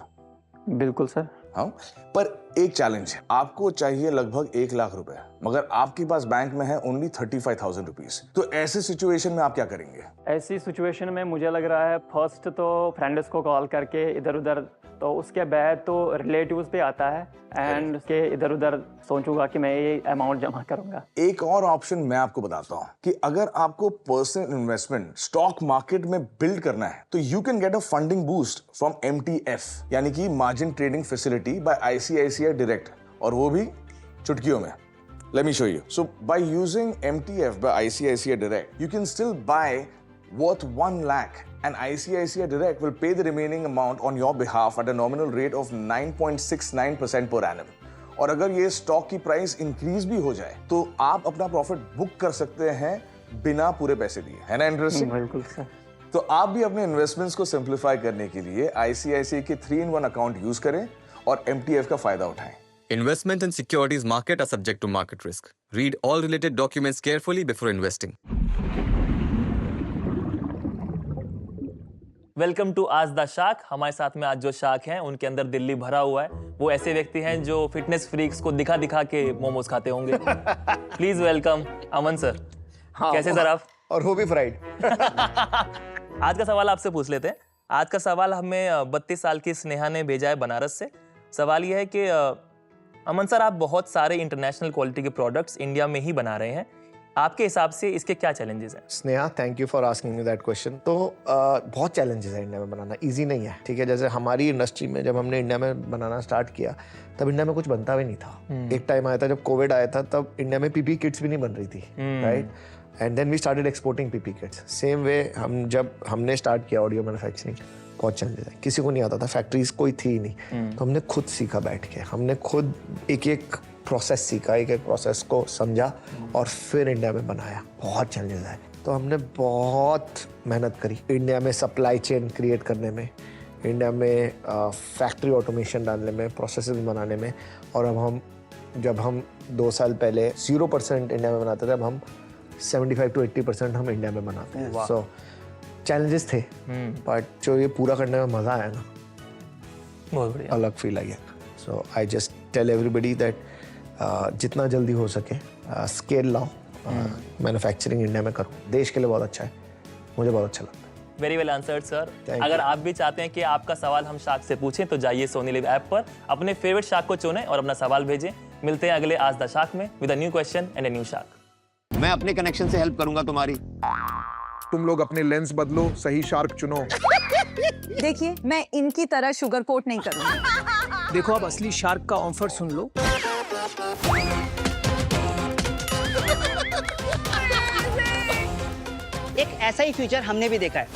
बिल्कुल सर। हाँ, पर एक चैलेंज है, आपको चाहिए लगभग 1 लाख रुपए, मगर आपके पास बैंक में है ओनली 35,000 रुपीज। तो ऐसे सिचुएशन में आप क्या करेंगे? ऐसी सिचुएशन में मुझे लग रहा है फर्स्ट तो फ्रेंड्स को कॉल करके इधर उधर, तो उसके बाद तो रिलेटिव्स पे आता है एंड के इधर उधर सोचूंगा कि मैं ये अमाउंट जमा करूंगा। एक और ऑप्शन मैं आपको बताता हूँ कि अगर आपको पर्सनल इन्वेस्टमेंट स्टॉक मार्केट में बिल्ड करना है तो you can get a funding boost from MTF, यानी कि margin trading facility by ICICI direct, और वो भी चुटकियों में। Let me show you. So by using MTF by ICICI Direct, you can still buy worth 1 lakh, and ICICI Direct will pay the remaining amount on your behalf at a nominal rate of 9.69% per annum. और अगर ये stock की price increase भी हो जाए तो आप अपना प्रॉफिट बुक कर सकते हैं बिना पूरे पैसे दिए। है ना इंटरेस्टिंग? बिल्कुल सर। तो आप भी अपने इन्वेस्टमेंट्स को सिंप्लीफाई करने के लिए ICICI के 3-in-1 अकाउंट यूज करें और MTF का फायदा उठाएं। Investment in securities market are subject to market risk. Read all related documents carefully before investing. Welcome to आज द शार्क। हमारे साथ में आज जो शार्क हैं उनके अंदर दिल्ली भरा हुआ है। वो ऐसे व्यक्ति हैं जो फिटनेस फ्रीक्स को दिखा दिखा के मोमोज खाते होंगे। Please welcome Aman sir. कैसे सर आप? और वो भी फ्राइड। आज का सवाल आपसे पूछ लेते हैं। आज का सवाल हमें 32 साल की स्नेहा ने भेजा है बनारस से। सवाल यह है कि अमन सर, आप बहुत सारे इंटरनेशनल क्वालिटी के प्रोडक्ट्स इंडिया में ही बना रहे हैं, आपके हिसाब से इसके क्या चैलेंजेस हैं? Sneha, thank you for asking me that question. तो बहुत चैलेंजेस है इंडिया में बनाना, इजी नहीं है। ठीक है, जैसे हमारी इंडस्ट्री में जब हमने इंडिया में बनाना स्टार्ट किया तब इंडिया में कुछ बनता भी नहीं था। एक टाइम आया था जब कोविड आया था, तब इंडिया में PPE किट्स भी नहीं बन रही थी, right? And then we started exporting PPE kits. Same way हमने स्टार्ट किया ऑडियो मैन्युफैक्चरिंग, बहुत चैलेंजेस है, किसी को नहीं आता था, फैक्ट्रीज कोई थी ही नहीं। तो हमने खुद सीखा बैठ के, हमने खुद एक एक प्रोसेस सीखा, एक एक प्रोसेस को समझा और फिर इंडिया में बनाया। बहुत चैलेंजेस है, तो हमने बहुत मेहनत करी इंडिया में सप्लाई चेन क्रिएट करने में, इंडिया में फैक्ट्री ऑटोमेशन डालने में, प्रोसेसेस बनाने में। और अब जब हम 2 साल पहले 0% इंडिया में बनाते थे, अब हम 75 to 80% हम इंडिया में बनाते हैं। सो चैलेंजेस थे, बट जो ये पूरा करने में मजा आया ना, बहुत बढ़िया, अलग फील आई है। So I just tell everybody that जितना जल्दी हो सके स्केल लाओ, मैन्युफैक्चरिंग इंडिया में करो, देश के लिए बहुत अच्छा है, मुझे बहुत अच्छा लगता है। Very well answered sir. अगर आप भी चाहते हैं कि आपका सवाल हम शार्क से पूछें तो जाइए सोनी लिव ऐप पर अपने फेवरेट शार्क को चुनें और अपना सवाल भेजें। मिलते हैं अगले आज द शार्क में with a new question and a new shark. मैं अपने कनेक्शन से हेल्प करूंगा तुम्हारी। तुम लोग अपने लेंस बदलो, सही शार्क चुनो। देखिए, मैं इनकी तरह शुगर कोट नहीं करूंगी। देखो, अब असली शार्क का ऑफर सुन लो। एक ऐसा ही फ्यूचर हमने भी देखा है,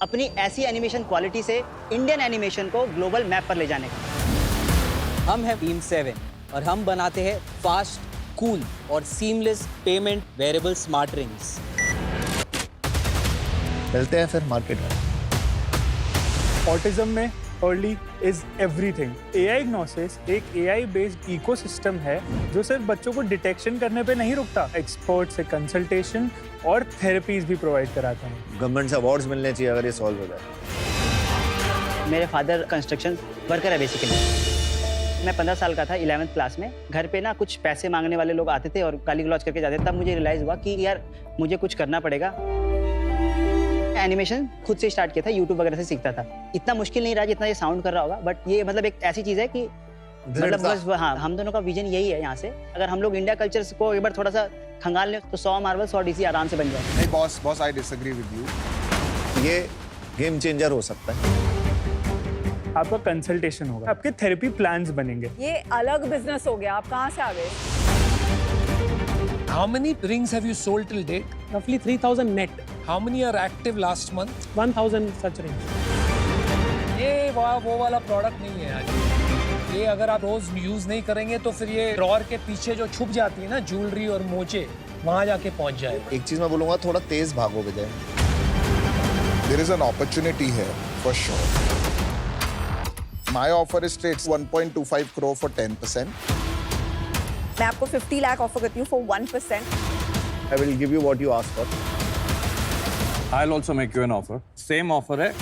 अपनी ऐसी एनिमेशन क्वालिटी से इंडियन एनिमेशन को ग्लोबल मैप पर ले जाने का। हम हैं टीम 7 और हम बनाते हैं फास्ट, कूल और seamless payment wearable smart rings. मिलते हैं फिर मार्केट में। ऑटिज्म में early is everything. AI Gnosis एक AI बेस्ड इकोसिस्टम है जो सिर्फ बच्चों को डिटेक्शन करने पे नहीं रुकता, एक्सपर्ट से कंसल्टेशन और थेरेपीज भी प्रोवाइड कराता है। गवर्नमेंट से अवार्ड्स मिलने चाहिए अगर ये सॉल्व हो जाए। मेरे फादर कंस्ट्रक्शन वर्कर है बेसिकली। मैं 15 साल का था, 11th क्लास में। घर पे ना कुछ पैसे मांगने वाले लोग आते थे और गाली गलौज करके जाते थे। तब मुझे रियलाइज हुआ कि यार मुझे कुछ करना पड़ेगा। एनिमेशन खुद से स्टार्ट किया था, यूट्यूब वगैरह से सीखता था। इतना मुश्किल नहीं रहा जितना ये साउंड कर रहा होगा, बट ये मतलब एक ऐसी चीज़ है कि मतलब बस हाँ, हम दोनों का विजन यही है। यहाँ से अगर हम लोग इंडिया कल्चर को एक बार थोड़ा सा खंगाल लें तो 100 मार्वल 100 DC आराम से बन जाए। नहीं boss, I disagree with you. ये गेम चेंजर हो सकता है। आपका कंसल्टेशन होगा, आपके थेरेपी प्लान्स बनेंगे। ये अलग बिजनेस हो गया। आप कहाँ से आ गए? How many rings have you sold till date? Roughly 3,000 net. How many are active last month? 1,000 such rings. ये वो वाला प्रोडक्ट नहीं है यार। ये अगर आप रोज यूज नहीं करेंगे तो फिर ये ड्रॉअर के पीछे जो छुप जाती है ना ज्वेलरी और मोचे, वहां जाके पहुंच जाएगा। एक चीज मैं बोलूंगा, थोड़ा तेज भागो विजय। There is an opportunity here for sure. My offer is straight 1.25 crore for 10%. मैं आपको 50 लाख ऑफर करती हूँ for 1%. I will give you what you asked for. I'll also make you an offer. Same offer है